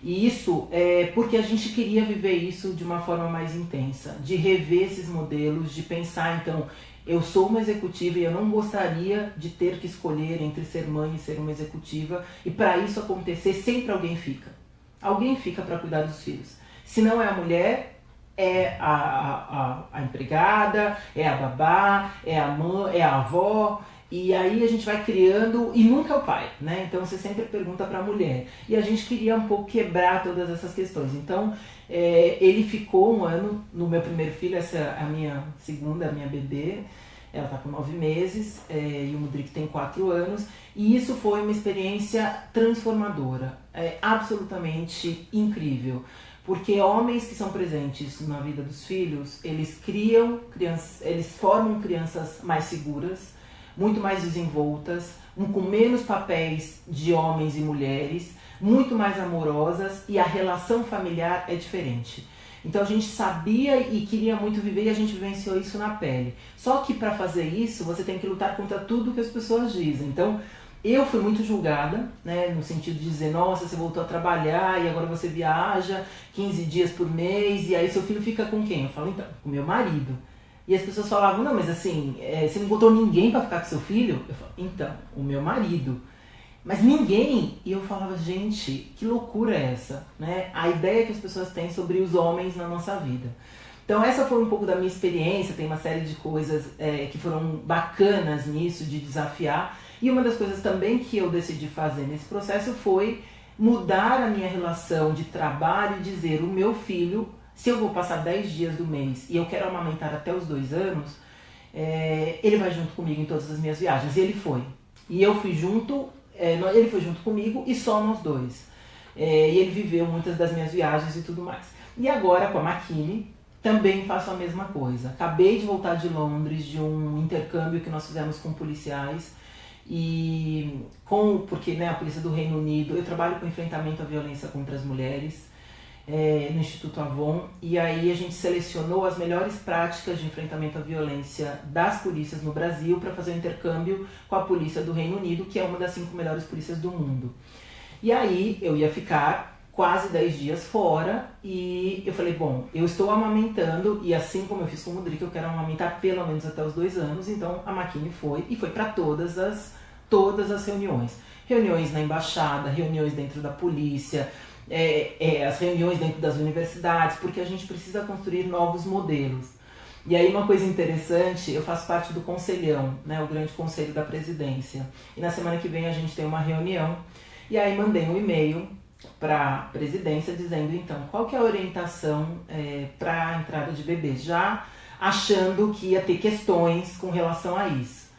E isso é porque a gente queria viver isso de uma forma mais intensa, de rever esses modelos, de pensar, então, eu sou uma executiva e eu não gostaria de ter que escolher entre ser mãe e ser uma executiva, e para isso acontecer, sempre alguém fica. Alguém fica para cuidar dos filhos. Se não é a mulher, é a empregada, é a babá, é a mãe, é a avó. E aí a gente vai criando, e nunca é o pai, né? Então você sempre pergunta para a mulher. E a gente queria um pouco quebrar todas essas questões. Então ele ficou 1 ano no meu primeiro filho, essa é a minha segunda, a minha bebê. Ela está com 9 meses e o Mudrik tem 4 anos. E isso foi uma experiência transformadora, absolutamente incrível. Porque homens que são presentes na vida dos filhos, eles formam crianças mais seguras, muito mais desenvoltas, com menos papéis de homens e mulheres, muito mais amorosas, e a relação familiar é diferente. Então a gente sabia e queria muito viver, e a gente vivenciou isso na pele. Só que para fazer isso, você tem que lutar contra tudo que as pessoas dizem. Então eu fui muito julgada, né, no sentido de dizer, nossa, você voltou a trabalhar e agora você viaja 15 dias por mês, e aí seu filho fica com quem? Eu falo, então, com meu marido. E as pessoas falavam, não, mas assim, você não encontrou ninguém para ficar com seu filho? Eu falo, então, o meu marido. Mas ninguém. E eu falava, gente, que loucura é essa? Né? A ideia que as pessoas têm sobre os homens na nossa vida. Então essa foi um pouco da minha experiência, tem uma série de coisas que foram bacanas nisso, de desafiar. E uma das coisas também que eu decidi fazer nesse processo foi mudar a minha relação de trabalho e dizer, o meu filho, se eu vou passar 10 dias do mês e eu quero amamentar até os 2 anos, ele vai junto comigo em todas as minhas viagens. E ele foi. E eu fui junto, ele foi junto comigo e só nós dois. E ele viveu muitas das minhas viagens e tudo mais. E agora com a Makini, também faço a mesma coisa. Acabei de voltar de Londres, de um intercâmbio que nós fizemos com policiais. Porque né, a polícia do Reino Unido, eu trabalho com enfrentamento à violência contra as mulheres, no Instituto Avon, e aí a gente selecionou as melhores práticas de enfrentamento à violência das polícias no Brasil para fazer um intercâmbio com a polícia do Reino Unido, que é uma das 5 melhores polícias do mundo. E aí eu ia ficar quase 10 dias fora, e eu falei, bom, eu estou amamentando, e assim como eu fiz com o Mudrik, eu quero amamentar pelo menos até os 2 anos, então a Makini foi para todas as reuniões. Reuniões na embaixada, reuniões dentro da polícia, as reuniões dentro das universidades, porque a gente precisa construir novos modelos. E aí uma coisa interessante, eu faço parte do Conselhão, né, o grande conselho da presidência. E na semana que vem a gente tem uma reunião, e aí mandei um e-mail para a presidência dizendo, então, qual que é a orientação para a entrada de bebês, já achando que ia ter questões com relação a isso.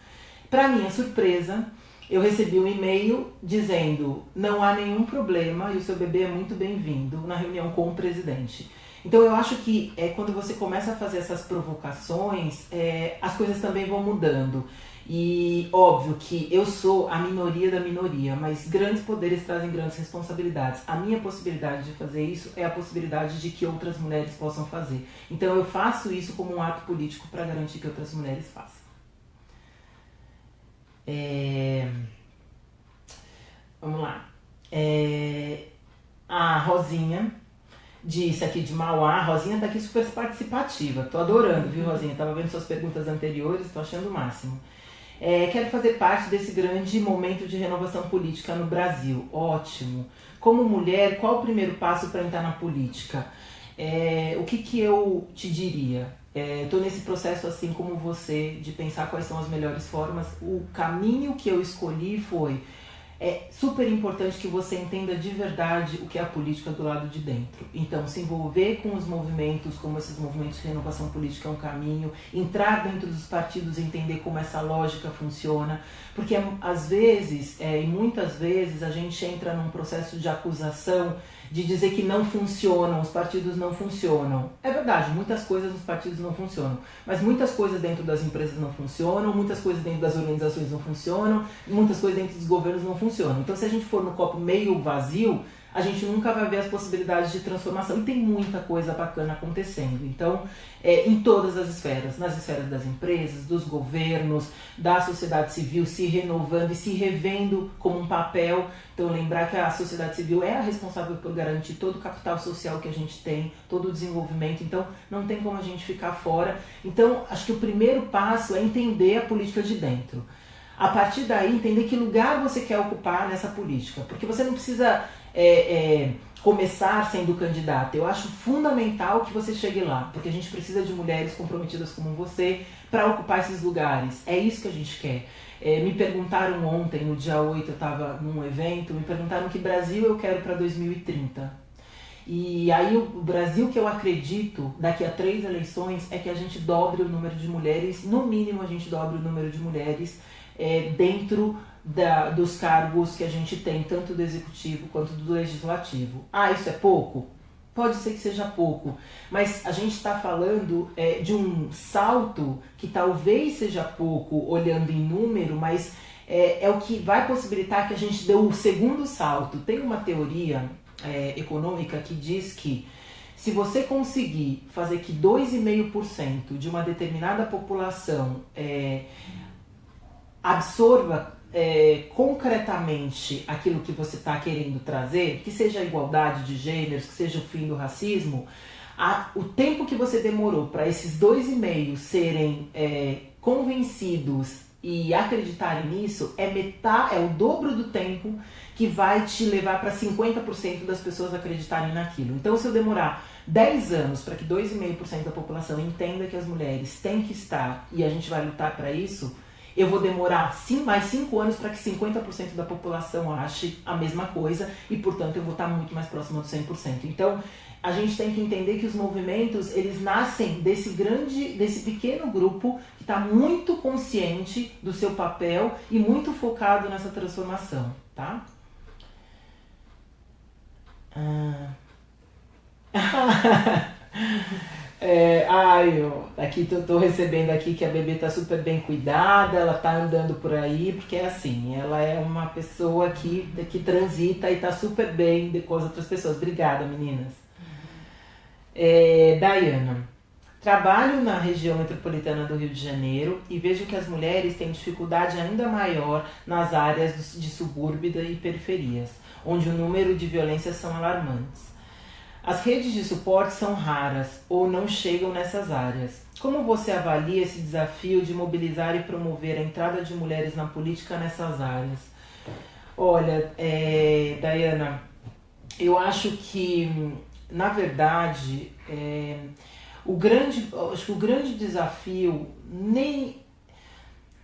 Para minha surpresa, eu recebi um e-mail dizendo, não há nenhum problema e o seu bebê é muito bem-vindo na reunião com o presidente. Então eu acho que quando você começa a fazer essas provocações, as coisas também vão mudando. E óbvio que eu sou a minoria da minoria, mas grandes poderes trazem grandes responsabilidades. A minha possibilidade de fazer isso é a possibilidade de que outras mulheres possam fazer. Então eu faço isso como um ato político para garantir que outras mulheres façam. Vamos lá. A Rosinha disse aqui de Mauá. A Rosinha tá aqui super participativa. Tô adorando, viu, Rosinha? Tava vendo suas perguntas anteriores, tô achando o máximo. Quero fazer parte desse grande momento de renovação política no Brasil. Ótimo. Como mulher, qual o primeiro passo para entrar na política? O que eu te diria? Estou nesse processo assim como você, de pensar quais são as melhores formas. O caminho que eu escolhi foi... É super importante que você entenda de verdade o que é a política do lado de dentro. Então, se envolver com os movimentos, como esses movimentos de renovação política é um caminho, entrar dentro dos partidos e entender como essa lógica funciona, porque às vezes, e muitas vezes, a gente entra num processo de acusação, de dizer que não funcionam, os partidos não funcionam. É verdade, muitas coisas nos partidos não funcionam, mas muitas coisas dentro das empresas não funcionam, muitas coisas dentro das organizações não funcionam, muitas coisas dentro dos governos não funcionam. Então, se a gente for no copo meio vazio, a gente nunca vai ver as possibilidades de transformação. E tem muita coisa bacana acontecendo. Então, em todas as esferas, nas esferas das empresas, dos governos, da sociedade civil se renovando e se revendo como um papel. Então, lembrar que a sociedade civil é a responsável por garantir todo o capital social que a gente tem, todo o desenvolvimento. Então, não tem como a gente ficar fora. Então, acho que o primeiro passo é entender a política de dentro. A partir daí, entender que lugar você quer ocupar nessa política. Porque você não precisa começar sendo candidata. Eu acho fundamental que você chegue lá, porque a gente precisa de mulheres comprometidas como você para ocupar esses lugares. É isso que a gente quer. Me perguntaram ontem, no dia 8, eu estava num evento, me perguntaram que Brasil eu quero para 2030. E aí o Brasil que eu acredito, daqui a 3 eleições, é que a gente dobre o número de mulheres, no mínimo a gente dobre o número de mulheres dentro dos cargos que a gente tem, tanto do executivo quanto do legislativo. Ah, isso é pouco? Pode ser que seja pouco, mas a gente está falando de um salto que talvez seja pouco olhando em número, mas é o que vai possibilitar que a gente dê o segundo salto. Tem uma teoria econômica que diz que se você conseguir fazer que 2,5% de uma determinada população absorva concretamente aquilo que você está querendo trazer, que seja a igualdade de gêneros, que seja o fim do racismo, o tempo que você demorou para esses 2,5% serem convencidos e acreditarem nisso é o dobro do tempo que vai te levar para 50% das pessoas acreditarem naquilo. Então, se eu demorar 10 anos para que 2,5% da população entenda que as mulheres têm que estar e a gente vai lutar para isso, eu vou demorar mais 5 anos para que 50% da população ache a mesma coisa e, portanto, eu vou estar muito mais próximo do 100%. Então, a gente tem que entender que os movimentos, eles nascem desse pequeno grupo que está muito consciente do seu papel e muito focado nessa transformação, tá? Aqui eu tô recebendo aqui que a bebê tá super bem cuidada, ela tá andando por aí, porque é assim, ela é uma pessoa que transita e tá super bem com as outras pessoas. Obrigada, meninas. Dayana, trabalho na região metropolitana do Rio de Janeiro e vejo que as mulheres têm dificuldade ainda maior nas áreas de subúrbio e periferias, onde o número de violências são alarmantes. As redes de suporte são raras ou não chegam nessas áreas. Como você avalia esse desafio de mobilizar e promover a entrada de mulheres na política nessas áreas? Olha, Dayana, eu acho que, na verdade, acho que o grande desafio nem...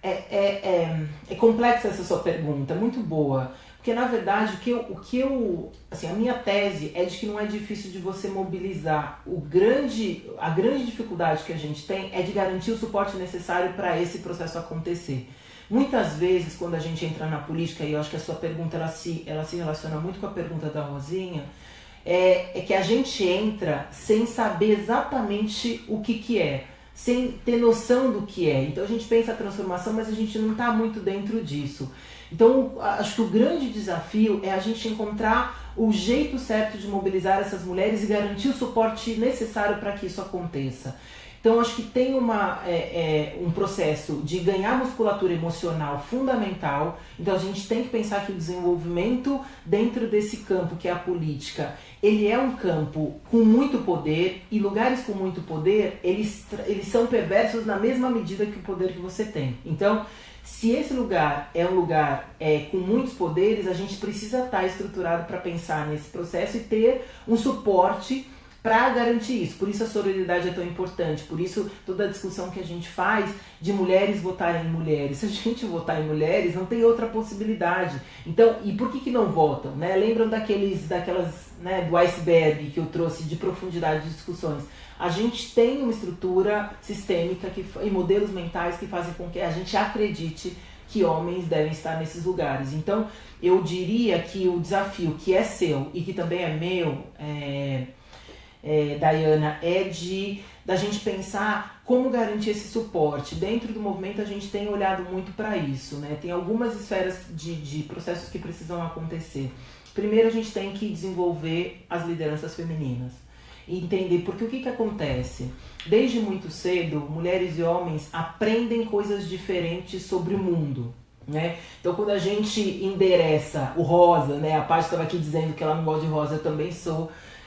É complexa essa sua pergunta, muito boa. Porque, na verdade, a minha tese é de que não é difícil de você mobilizar. A grande dificuldade que a gente tem é de garantir o suporte necessário para esse processo acontecer. Muitas vezes, quando a gente entra na política, e eu acho que a sua pergunta ela se relaciona muito com a pergunta da Rosinha, é que a gente entra sem saber exatamente o que é, sem ter noção do que é. Então a gente pensa a transformação, mas a gente não está muito dentro disso. Então, acho que o grande desafio é a gente encontrar o jeito certo de mobilizar essas mulheres e garantir o suporte necessário para que isso aconteça. Então, acho que tem um processo de ganhar musculatura emocional fundamental. Então, a gente tem que pensar que o desenvolvimento dentro desse campo, que é a política, ele é um campo com muito poder, e lugares com muito poder, eles são perversos na mesma medida que o poder que você tem. Então, se esse lugar é um lugar com muitos poderes, a gente precisa estar estruturado para pensar nesse processo e ter um suporte para garantir isso. Por isso a sororidade é tão importante, por isso toda a discussão que a gente faz de mulheres votarem em mulheres. Se a gente votar em mulheres, não tem outra possibilidade. Então, e por que não votam? Né? Lembram daquelas do iceberg que eu trouxe de profundidade de discussões? A gente tem uma estrutura sistêmica e modelos mentais que fazem com que a gente acredite que homens devem estar nesses lugares. Então, eu diria que o desafio que é seu e que também é meu, Dayana, da gente pensar como garantir esse suporte. Dentro do movimento a gente tem olhado muito para isso, né? Tem algumas esferas de processos que precisam acontecer. Primeiro a gente tem que desenvolver as lideranças femininas. E entender, porque o que acontece? Desde muito cedo, mulheres e homens aprendem coisas diferentes sobre o mundo, né? Então quando a gente endereça o rosa, né? A Paty estava aqui dizendo que ela não gosta de rosa,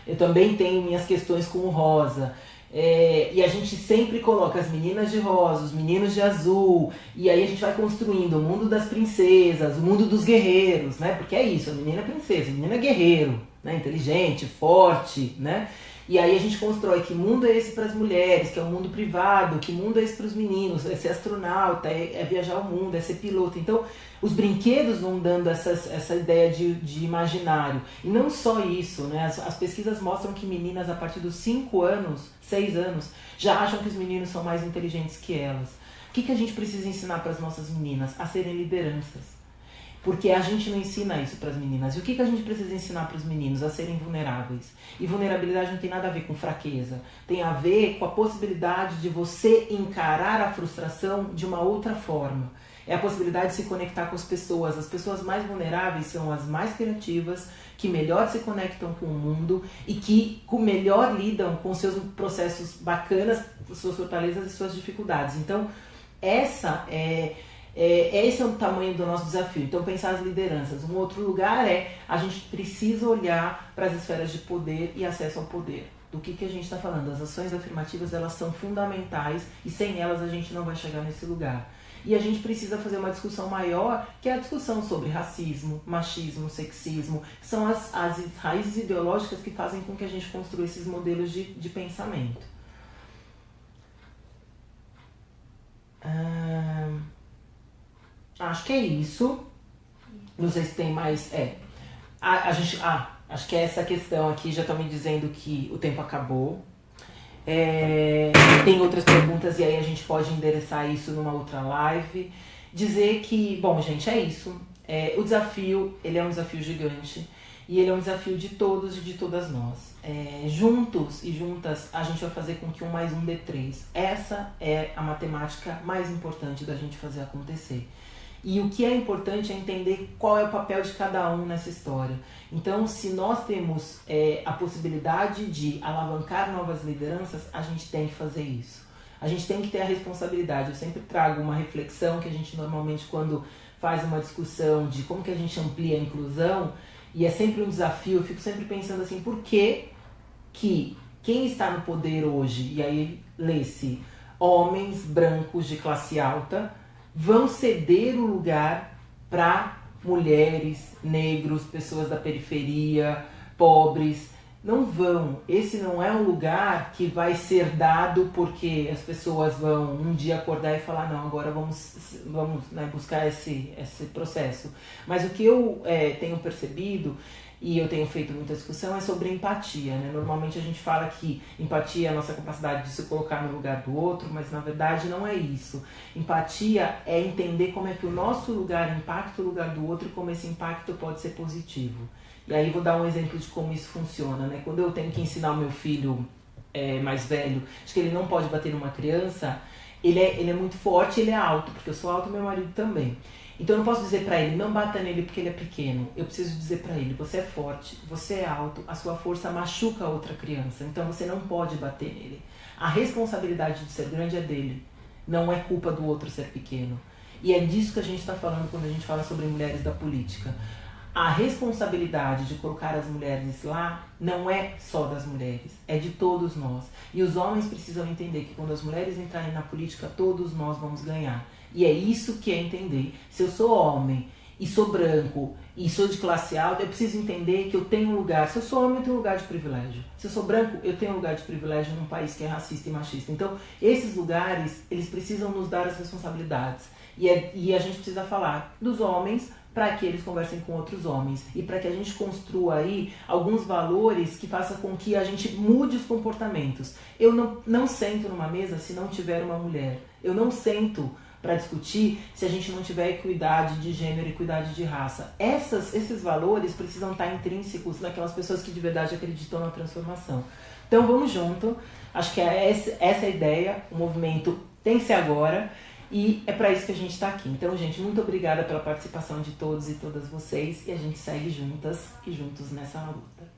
eu também tenho minhas questões com o rosa. E a gente sempre coloca as meninas de rosa, os meninos de azul, e aí a gente vai construindo o mundo das princesas, o mundo dos guerreiros, né? Porque é isso, a menina é princesa, a menina é guerreiro, né? Inteligente, forte, né? E aí a gente constrói que mundo é esse para as mulheres, que é o mundo privado, que mundo é esse para os meninos, é ser astronauta, é viajar o mundo, é ser piloto. Então, os brinquedos vão dando essa ideia de imaginário. E não só isso, né? As pesquisas mostram que meninas a partir dos 5 anos, 6 anos, já acham que os meninos são mais inteligentes que elas. O que a gente precisa ensinar para as nossas meninas? A serem lideranças. Porque a gente não ensina isso para as meninas. E o que a gente precisa ensinar para os meninos? A serem vulneráveis. E vulnerabilidade não tem nada a ver com fraqueza. Tem a ver com a possibilidade de você encarar a frustração de uma outra forma. É a possibilidade de se conectar com as pessoas. As pessoas mais vulneráveis são as mais criativas, que melhor se conectam com o mundo e que melhor lidam com seus processos bacanas, suas fortalezas e suas dificuldades. Então, esse é o tamanho do nosso desafio. Então, pensar as lideranças. Um outro lugar a gente precisa olhar para as esferas de poder e acesso ao poder. Do que a gente está falando? As ações afirmativas, elas são fundamentais e sem elas a gente não vai chegar nesse lugar. E a gente precisa fazer uma discussão maior, que é a discussão sobre racismo, machismo, sexismo. São as raízes ideológicas que fazem com que a gente construa esses modelos de pensamento. Acho que é isso. Não sei se tem mais. Acho que é essa questão aqui. Já estão me dizendo que o tempo acabou. Tem outras perguntas e aí a gente pode endereçar isso numa outra live. Dizer que, bom, gente, é isso. O desafio, ele é um desafio gigante. E ele é um desafio de todos e de todas nós. Juntos e juntas, a gente vai fazer com que 1 mais 1 dê 3. Essa é a matemática mais importante da gente fazer acontecer. E o que é importante é entender qual é o papel de cada um nessa história. Então, se nós temos a possibilidade de alavancar novas lideranças, a gente tem que fazer isso. A gente tem que ter a responsabilidade. Eu sempre trago uma reflexão que a gente normalmente, quando faz uma discussão de como que a gente amplia a inclusão, e é sempre um desafio, eu fico sempre pensando assim, por que quem está no poder hoje, e aí lê-se homens brancos de classe alta, vão ceder o lugar para mulheres, negros, pessoas da periferia, pobres. Não vão. Esse não é um lugar que vai ser dado porque as pessoas vão um dia acordar e falar, não, agora vamos buscar esse processo. Mas o que eu tenho percebido, e eu tenho feito muita discussão, é sobre empatia, né? Normalmente a gente fala que empatia é a nossa capacidade de se colocar no lugar do outro, mas na verdade não é isso. Empatia é entender como é que o nosso lugar impacta o lugar do outro e como esse impacto pode ser positivo. E aí vou dar um exemplo de como isso funciona, né? Quando eu tenho que ensinar o meu filho mais velho, acho que ele não pode bater numa criança, ele é muito forte, ele é alto, porque eu sou alto e meu marido também. Então eu não posso dizer pra ele, não bata nele porque ele é pequeno. Eu preciso dizer pra ele, você é forte, você é alto, a sua força machuca a outra criança, então você não pode bater nele. A responsabilidade de ser grande é dele, não é culpa do outro ser pequeno. E é disso que a gente está falando quando a gente fala sobre mulheres da política. A responsabilidade de colocar as mulheres lá não é só das mulheres, é de todos nós. E os homens precisam entender que quando as mulheres entrarem na política, todos nós vamos ganhar. E é isso que é entender. Se eu sou homem e sou branco e sou de classe alta, eu preciso entender que eu tenho um lugar. Se eu sou homem, eu tenho um lugar de privilégio. Se eu sou branco, eu tenho um lugar de privilégio num país que é racista e machista. Então, esses lugares, eles precisam nos dar as responsabilidades. E a gente precisa falar dos homens para que eles conversem com outros homens e para que a gente construa aí alguns valores que façam com que a gente mude os comportamentos. Eu não sento numa mesa se não tiver uma mulher. Eu não sento para discutir se a gente não tiver equidade de gênero e equidade de raça. Esses valores precisam estar intrínsecos naquelas pessoas que de verdade acreditam na transformação. Então vamos junto. Acho que essa é a ideia. O movimento tem que ser agora. E é para isso que a gente está aqui. Então, gente, muito obrigada pela participação de todos e todas vocês. E a gente segue juntas e juntos nessa luta.